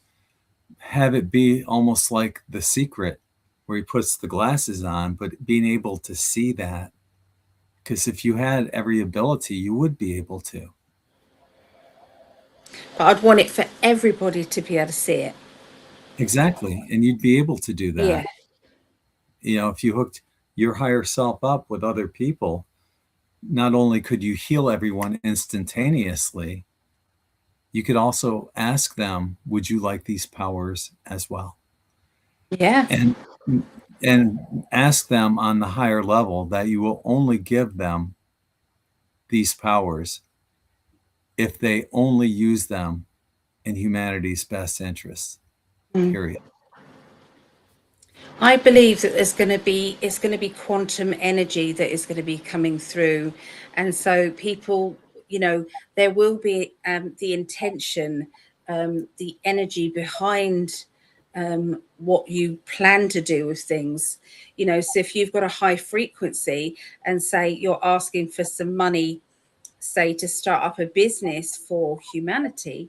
have it be almost like The Secret, where he puts the glasses on, but being able to see that. Because if you had every ability, you would be able to. But I'd want it for everybody to be able to see it. Exactly. And you'd be able to do Yeah. that. If you hooked your higher self up with other people, not only could you heal everyone instantaneously, you could also ask them, would you like these powers as well? Yeah. And ask them on the higher level that you will only give them these powers if they only use them in humanity's best interests. Period. I believe that it's going to be quantum energy that is going to be coming through, and so people, there will be the intention, the energy behind what you plan to do with things. So if you've got a high frequency and say you're asking for some money, say to start up a business for humanity,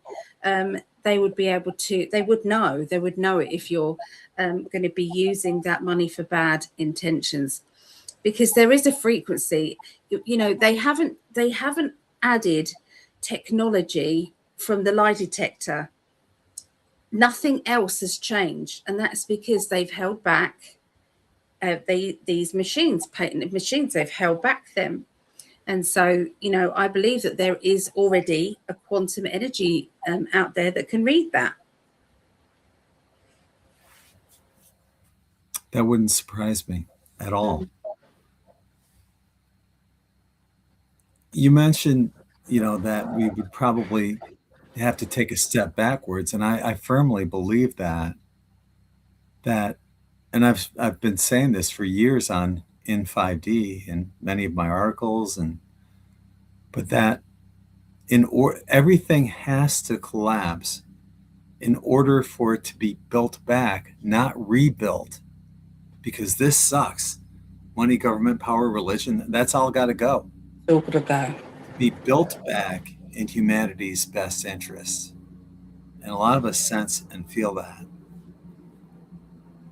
they would be able to, they would know it if you're going to be using that money for bad intentions, because there is a frequency. They haven't added technology from the lie detector. Nothing else has changed, and that's because they've held back these machines, patented machines, they've held back them. And so, I believe that there is already a quantum energy out there that can read that. That wouldn't surprise me at all. You mentioned, that we would probably have to take a step backwards. And I firmly believe that, and I've been saying this for years on In5D in many of my articles, but that everything has to collapse in order for it to be built back, not rebuilt, because this sucks. Money, government, power, religion, that's all got to go. It's all got to go. Be built back in humanity's best interests. And a lot of us sense and feel that.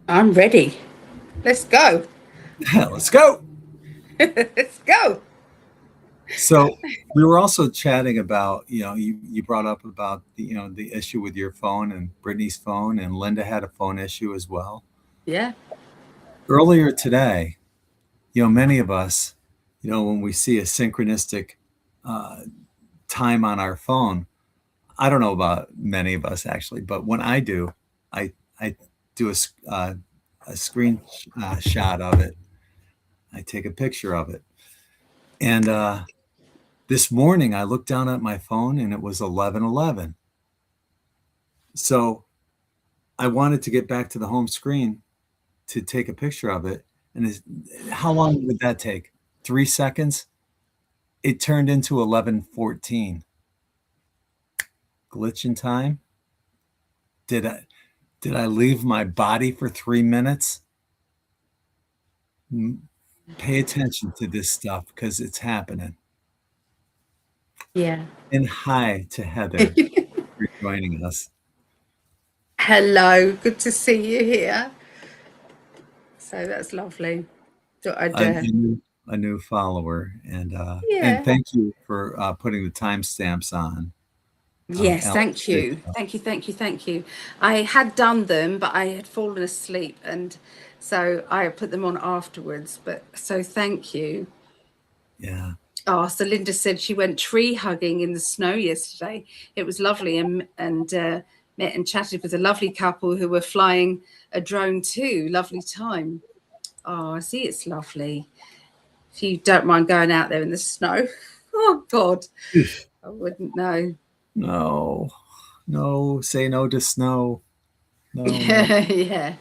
I'm ready. Let's go. Let's go. Let's go. So we were also chatting about, you brought up about the issue with your phone and Brittany's phone, and Linda had a phone issue as well. Yeah. Earlier today, many of us, when we see a synchronistic time on our phone, I don't know about many of us actually, but when I do, I do a screenshot of it. I take a picture of it. And this morning I looked down at my phone and it was 11:11. So I wanted to get back to the home screen to take a picture of it. And how long would that take? 3 seconds? It turned into 11:14. Glitch in time? Did I leave my body for 3 minutes? Pay attention to this stuff because it's happening. Yeah. And hi to Heather for joining us. Hello. Good to see you here. So that's lovely. A new follower, and thank you for putting the timestamps on. Yes, thank you. Thank you. I had done them, but I had fallen asleep, and so I put them on afterwards. But so thank you. Yeah. Oh, so Linda said she went tree hugging in the snow yesterday. It was lovely, and met and chatted with a lovely couple who were flying a drone too. Lovely time. Oh, I see, it's lovely. If you don't mind going out there in the snow. Oh, God, I wouldn't know. No, say no to snow. No. Yeah.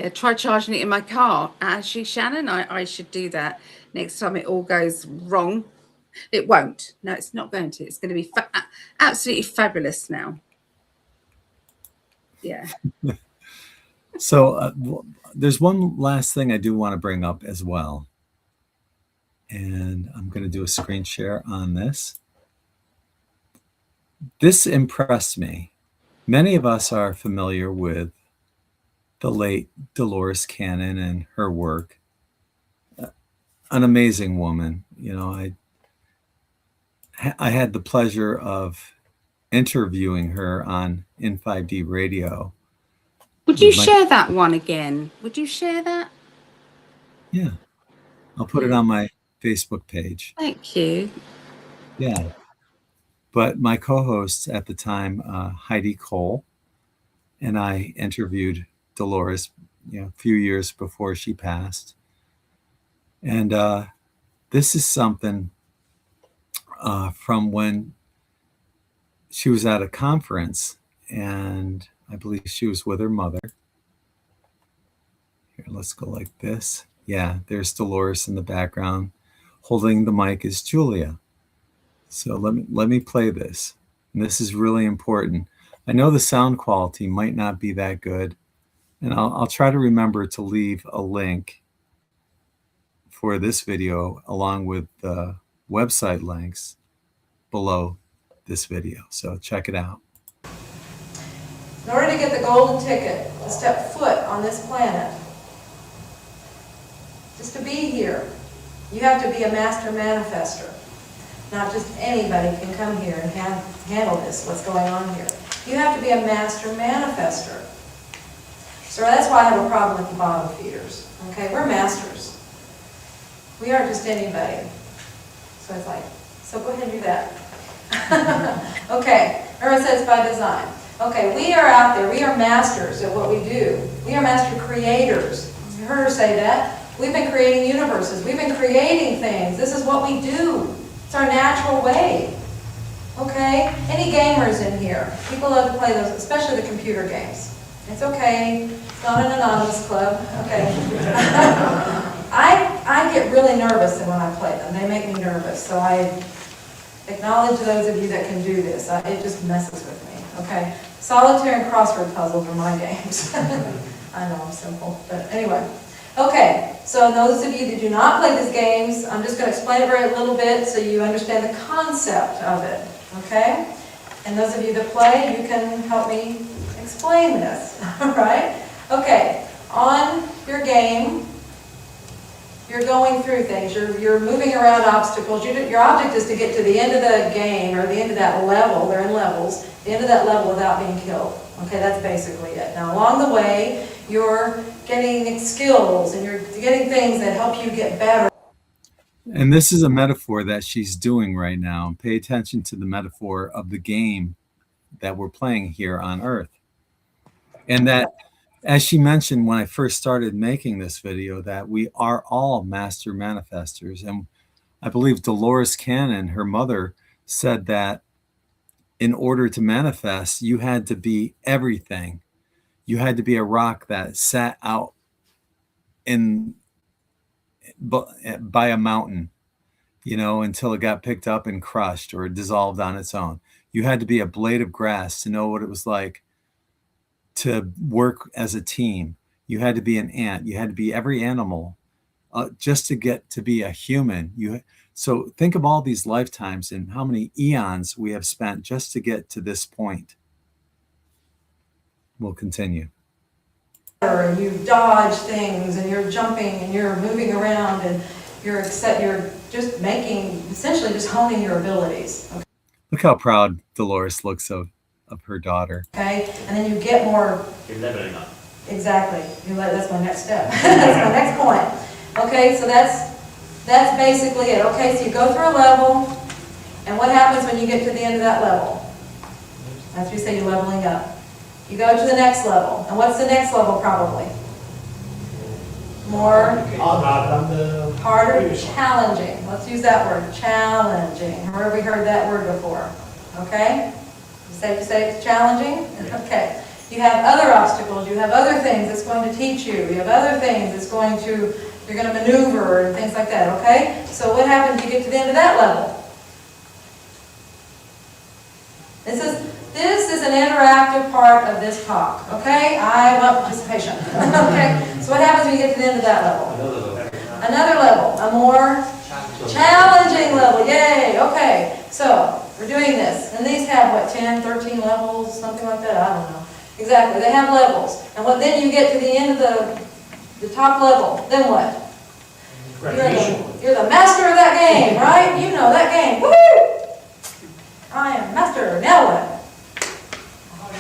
Try charging it in my car. Actually, Shannon, I should do that next time it all goes wrong. It won't. No, it's not going to. It's going to be absolutely fabulous now. Yeah. So there's one last thing I do want to bring up as well. And I'm going to do a screen share on this. This impressed me. Many of us are familiar with the late Dolores Cannon and her work. An amazing woman. You know, I had the pleasure of interviewing her on In5D radio. Would you share that one again? Would you share that? Yeah. I'll put it on my Facebook page. Thank you. Yeah. But my co-host at the time, Heidi Cole, and I interviewed Dolores, a few years before she passed. And this is something from when she was at a conference, and I believe she was with her mother. Here, let's go like this. Yeah, there's Dolores in the background. Holding the mic is Julia. So let me play this. And this is really important. I know the sound quality might not be that good, and I'll try to remember to leave a link for this video along with the website links below this video. So check it out. In order to get the golden ticket to step foot on this planet, just to be here, you have to be a master manifester. Not just anybody can come here and handle this, what's going on here. You have to be a master manifester. So that's why I have a problem with the bottom feeders. Okay, we're masters. We aren't just anybody. So it's like, so go ahead and do that. Okay, remember it says by design. Okay, we are out there. We are masters at what we do. We are master creators. You heard her say that. We've been creating universes. We've been creating things. This is what we do. It's our natural way. Okay? Any gamers in here? People love to play those, especially the computer games. It's okay. It's not an anonymous club. Okay. I get really nervous when I play them. They make me nervous. So I acknowledge those of you that can do this. It just messes with me. Okay? Solitaire and crossword puzzles are my games. I know I'm simple, but anyway. Okay, so those of you that do not play these games, I'm just going to explain it very little bit so you understand the concept of it. Okay? And those of you that play, you can help me explain this. All right? Okay, on your game, you're going through things. You're moving around obstacles. Your object is to get to the end of the game, or the end of that level. They're in levels. The end of that level without being killed. Okay, that's basically it. Now, along the way, you're getting skills and you're getting things that help you get better. And this is a metaphor that she's doing right now. Pay attention to the metaphor of the game that we're playing here on Earth. And that, as she mentioned when I first started making this video, that we are all master manifestors. And I believe Dolores Cannon, her mother, said that in order to manifest, you had to be everything. You had to be a rock that sat out by a mountain, until it got picked up and crushed or dissolved on its own. You had to be a blade of grass to know what it was like to work as a team. You had to be an ant. You had to be every animal just to get to be a human. So think of all these lifetimes and how many eons we have spent just to get to this point. We'll continue. And you dodge things, and you're jumping, and you're moving around, and you're just essentially just honing your abilities. Okay? Look how proud Dolores looks of her daughter. Okay, and then you get more. You're leveling up. Exactly. That's my next step. That's my next point. Okay, so that's That's basically it. Okay, so you go through a level, and what happens when you get to the end of that level? As we say, you're leveling up. You go to the next level, and what's the next level probably? More harder, challenging. Let's use that word, challenging. Where have we heard that word before? Okay? Safe to say it's challenging? Okay. You have other obstacles. You have other things it's going to teach you. You have other things it's going to, you're going to maneuver and things like that. Okay? So what happens when you get to the end of that level? This is an interactive part of this talk. Okay? I want participation. Okay? So what happens when you get to the end of that level? Another level. A more challenging level. Yay! Okay. So we're doing this. And these have, what, 10, 13 levels? Something like that? I don't know. Exactly. They have levels. And then you get to the end of the top level. Then what? You're the master of that game, right? You know that game. Woo! I am master. Now what?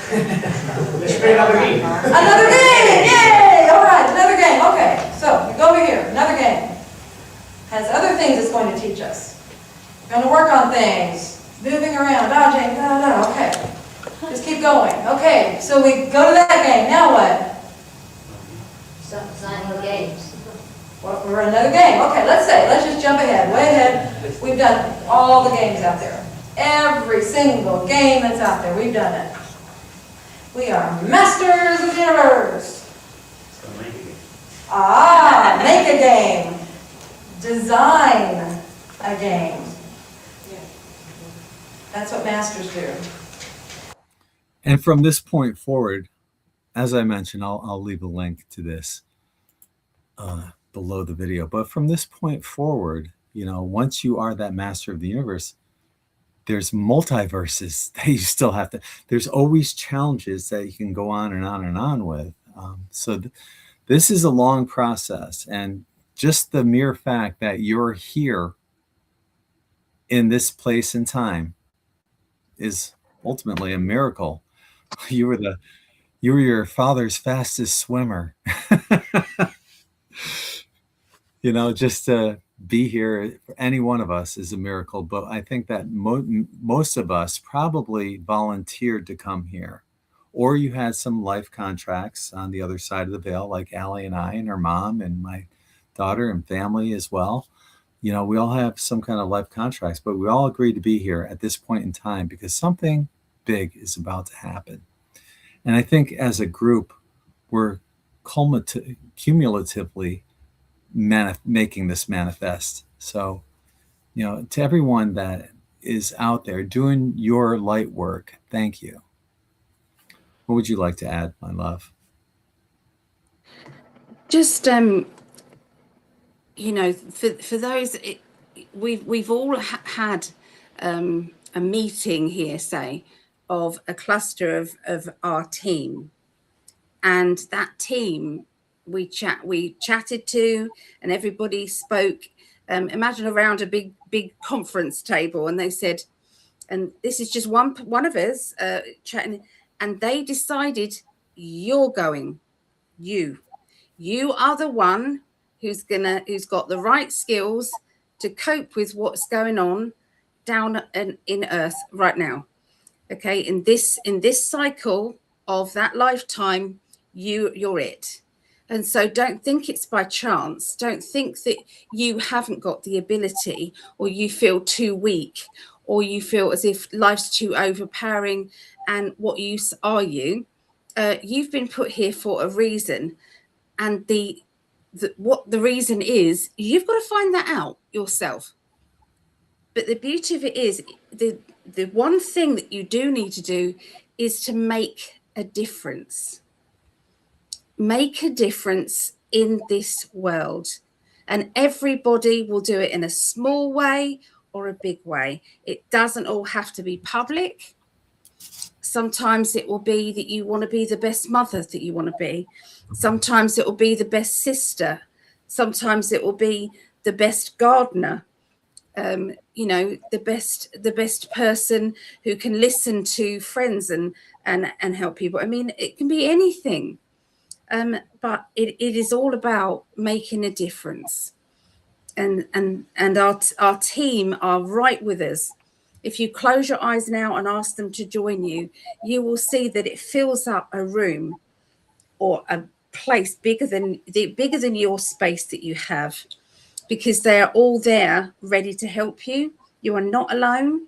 Let's play another game. Another game! Yay! All right, another game. Okay, so you go over here. Another game. Has other things it's going to teach us. We're going to work on things. Moving around, dodging, okay. Just keep going. Okay, so we go to that game. Now what? Signing games. Well, we're in another game. Okay, let's just jump ahead, way ahead. We've done all the games out there. Every single game that's out there, we've done it. We are masters of the universe. Ah, make a game. Design a game. That's what masters do. And from this point forward, as I mentioned, I'll leave a link to this below the video. But from this point forward, once you are that master of the universe, there's multiverses that you still have to, there's always challenges that you can go on and on and on with. So this is a long process. And just the mere fact that you're here in this place and time is ultimately a miracle. You were your father's fastest swimmer. Just to be here for any one of us is a miracle. But I think that most of us probably volunteered to come here, or you had some life contracts on the other side of the veil, like Allie and I and her mom and my daughter and family as well. We all have some kind of life contracts, but we all agreed to be here at this point in time because something big is about to happen. And I think as a group, we're cumulatively making this manifest. So, to everyone that is out there doing your light work, thank you. What would you like to add, my love? Just, for those, we've all had a meeting here, say, of a cluster of our team, and that team we chatted to, and everybody spoke. Imagine around a big conference table, and they said, and this is just one of us chatting, and they decided, you're going, you are the one who's got the right skills to cope with what's going on down in Earth right now. Okay, in this cycle of that lifetime, you're it. And so don't think it's by chance. Don't think that you haven't got the ability, or you feel too weak, or you feel as if life's too overpowering. And what use are you? You've been put here for a reason. And what the reason is, you've got to find that out yourself. But the beauty of it is, the one thing that you do need to do is to make a difference. Make a difference in this world. And everybody will do it in a small way or a big way. It doesn't all have to be public. Sometimes it will be that you want to be the best mother that you want to be. Sometimes it will be the best sister. Sometimes it will be the best gardener. The best person who can listen to friends and help people. I mean, it can be anything. But it is all about making a difference. and our team are right with us. If you close your eyes now and ask them to join you, you will see that it fills up a room or a place bigger than your space that you have, because they are all there ready to help you. You are not alone.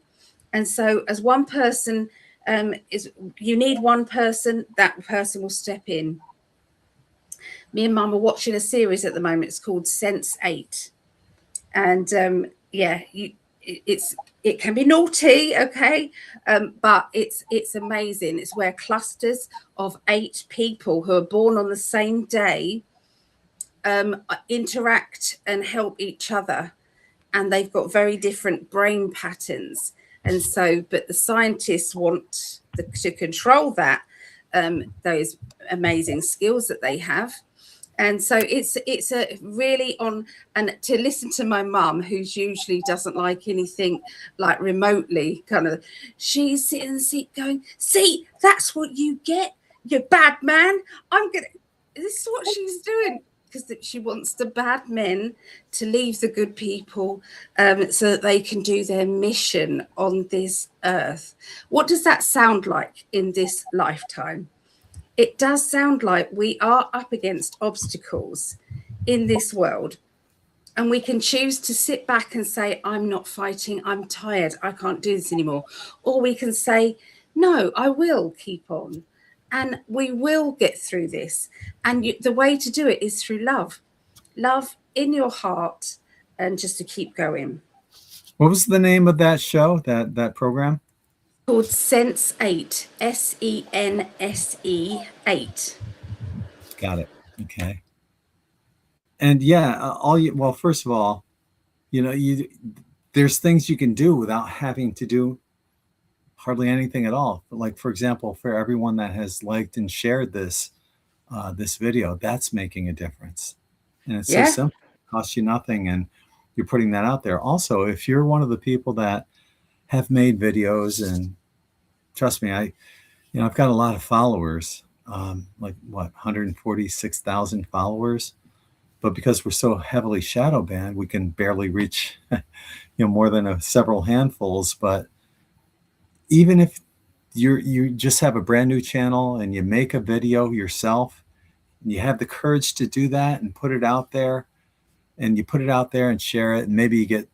And so as one person you need one person, that person will step in. Me and Mum are watching a series at the moment. It's called Sense8. And it can be naughty, okay, but it's amazing. It's where clusters of 8 people who are born on the same day interact and help each other, and they've got very different brain patterns. And so, but the scientists want to control that, those amazing skills that they have. And so it's a really on, and to listen to my mum, who's usually doesn't like anything like remotely kind of, she's sitting in the seat going, see, that's what you get, you bad man. This is what she's doing, because she wants the bad men to leave the good people so that they can do their mission on this earth. What does that sound like in this lifetime? It does sound like we are up against obstacles in this world, and we can choose to sit back and say, I'm not fighting, I'm tired, I can't do this anymore. Or we can say, no, I will keep on, and we will get through this. And the way to do it is through love in your heart, and just to keep going. What was the name of that show, that program? Called Sense8, SENSE8. Got it. Okay. And yeah, well, first of all, there's things you can do without having to do hardly anything at all. Like, for example, for everyone that has liked and shared this video, that's making a difference. And it's so simple, it costs you nothing, and you're putting that out there. Also, if you're one of the people that have made videos, and trust me, I've got a lot of followers, 146,000 followers. But because we're so heavily shadow banned, we can barely reach, more than several handfuls. But even if you just have a brand new channel and you make a video yourself, and you have the courage to do that and put it out there, and you put it out there and share it, and maybe you get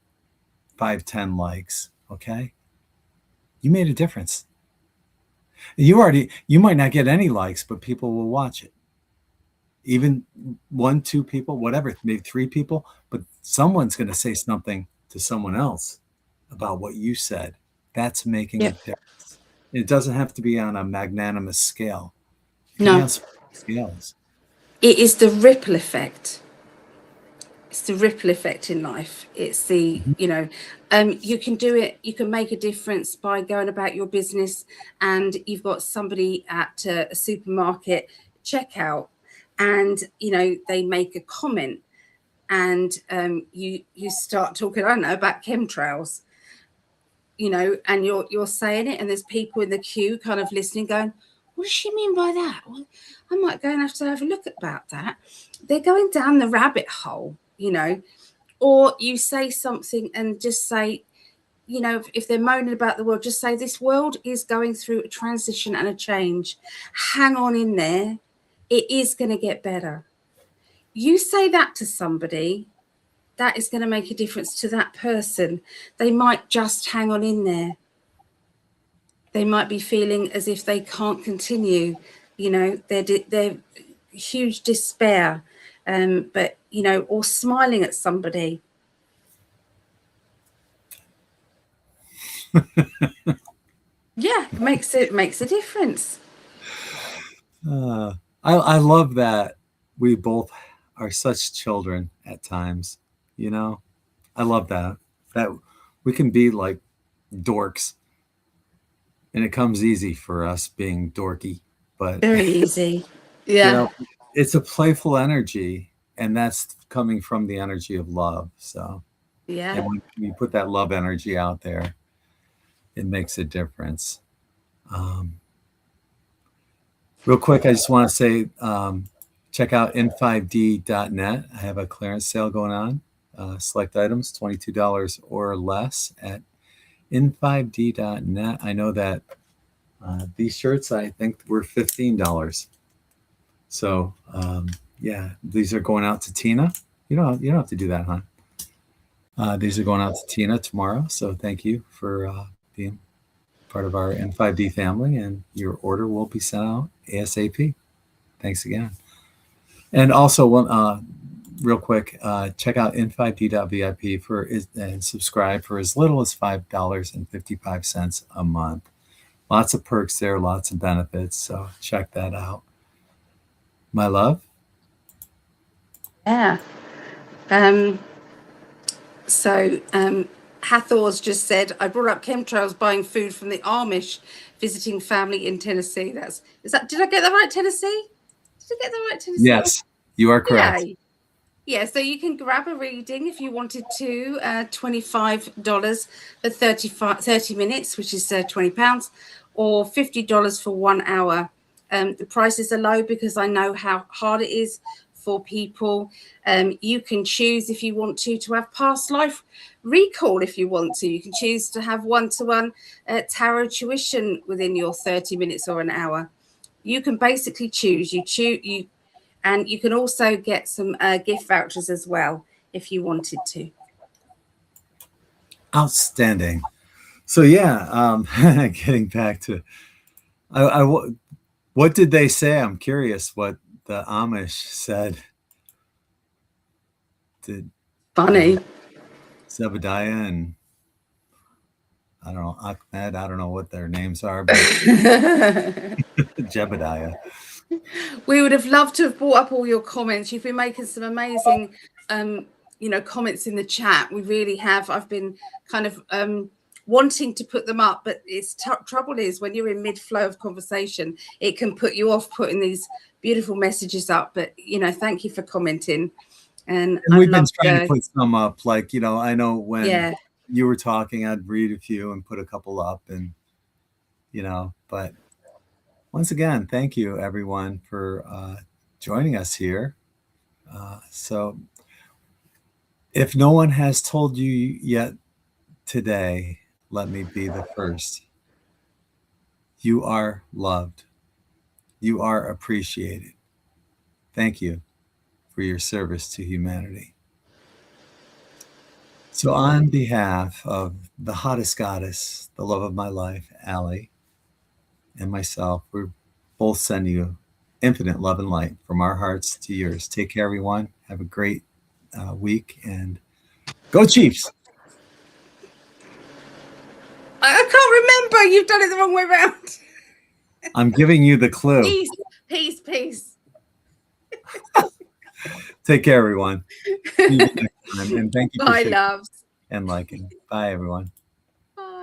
5-10 likes, okay? You made a difference. You might not get any likes, but people will watch it. Even 1-2 people, whatever, maybe 3 people, but someone's going to say something to someone else about what you said. That's making a difference. It doesn't have to be on a magnanimous scale. No. Scales. It is the ripple effect. It's the ripple effect in life. It's the, you can do it. You can make a difference by going about your business, and you've got somebody at a supermarket checkout, and, they make a comment, and you start talking, I don't know, about chemtrails, and you're saying it, and there's people in the queue kind of listening, going, what does she mean by that? Well, I might go and have to have a look about that. They're going down the rabbit hole, or you say something and just say, if they're moaning about the world, just say, this world is going through a transition and a change. Hang on in there. It is going to get better. You say that to somebody, that is going to make a difference to that person. They might just hang on in there. They might be feeling as if they can't continue, they're huge despair, but, or smiling at somebody. It makes a difference. I love that we both are such children at times, I love that we can be like dorks, and it comes easy for us being dorky, but very easy. Yeah. It's a playful energy, and that's coming from the energy of love. So and when you put that love energy out there, it makes a difference. Real quick, I just want to say, check out in5d.net. I have a clearance sale going on. select items, $22 or less at in5d.net. I know that these shirts, I think, were $15. So yeah, these are going out to Tina. You don't have to do that, huh? These are going out to Tina tomorrow. So thank you for being part of our In5D family, and your order will be sent out ASAP. Thanks again. And also, real quick, check out in5d.vip and subscribe for as little as $5.55 a month. Lots of perks there, lots of benefits. So check that out. My love. Yeah. So Hathor's just said, I brought up chemtrails buying food from the Amish, visiting family in Tennessee. Did I get that right, Tennessee? Did I get that right, Tennessee? Yes, you are correct. Yay. Yeah, so you can grab a reading if you wanted to, $25 for 30 minutes, which is £20, or $50 for 1 hour. The prices are low because I know how hard it is for people. You can choose if you want to have past life recall if you want to. You can choose to have one-to-one tarot tuition within your 30 minutes or an hour. You can basically choose. And you can also get some gift vouchers as well if you wanted to. Outstanding. So yeah, getting back to, what did they say? I'm curious what the Amish said. Did Funny. Zebediah and I don't know, Ahmed, I don't know what their names are, but Jebediah. We would have loved to have brought up all your comments. You've been making some amazing, comments in the chat. We really have. I've been kind of wanting to put them up, but trouble is when you're in mid-flow of conversation, it can put you off putting these beautiful messages up. But, thank you for commenting. And we've been trying to put some up. Like, I know when you were talking, I'd read a few and put a couple up and, but once again, thank you everyone for joining us here. So if no one has told you yet today, let me be the first. You are loved. You are appreciated. Thank you for your service to humanity. So on behalf of the hottest goddess, the love of my life, Allie, and myself, we're both sending you infinite love and light from our hearts to yours. Take care, everyone. Have a great week, and go Chiefs. I can't remember. You've done it the wrong way around. I'm giving you the clue. Peace. Take care, everyone. See you next time, and thank you for Bye, loves. and liking. Bye, everyone.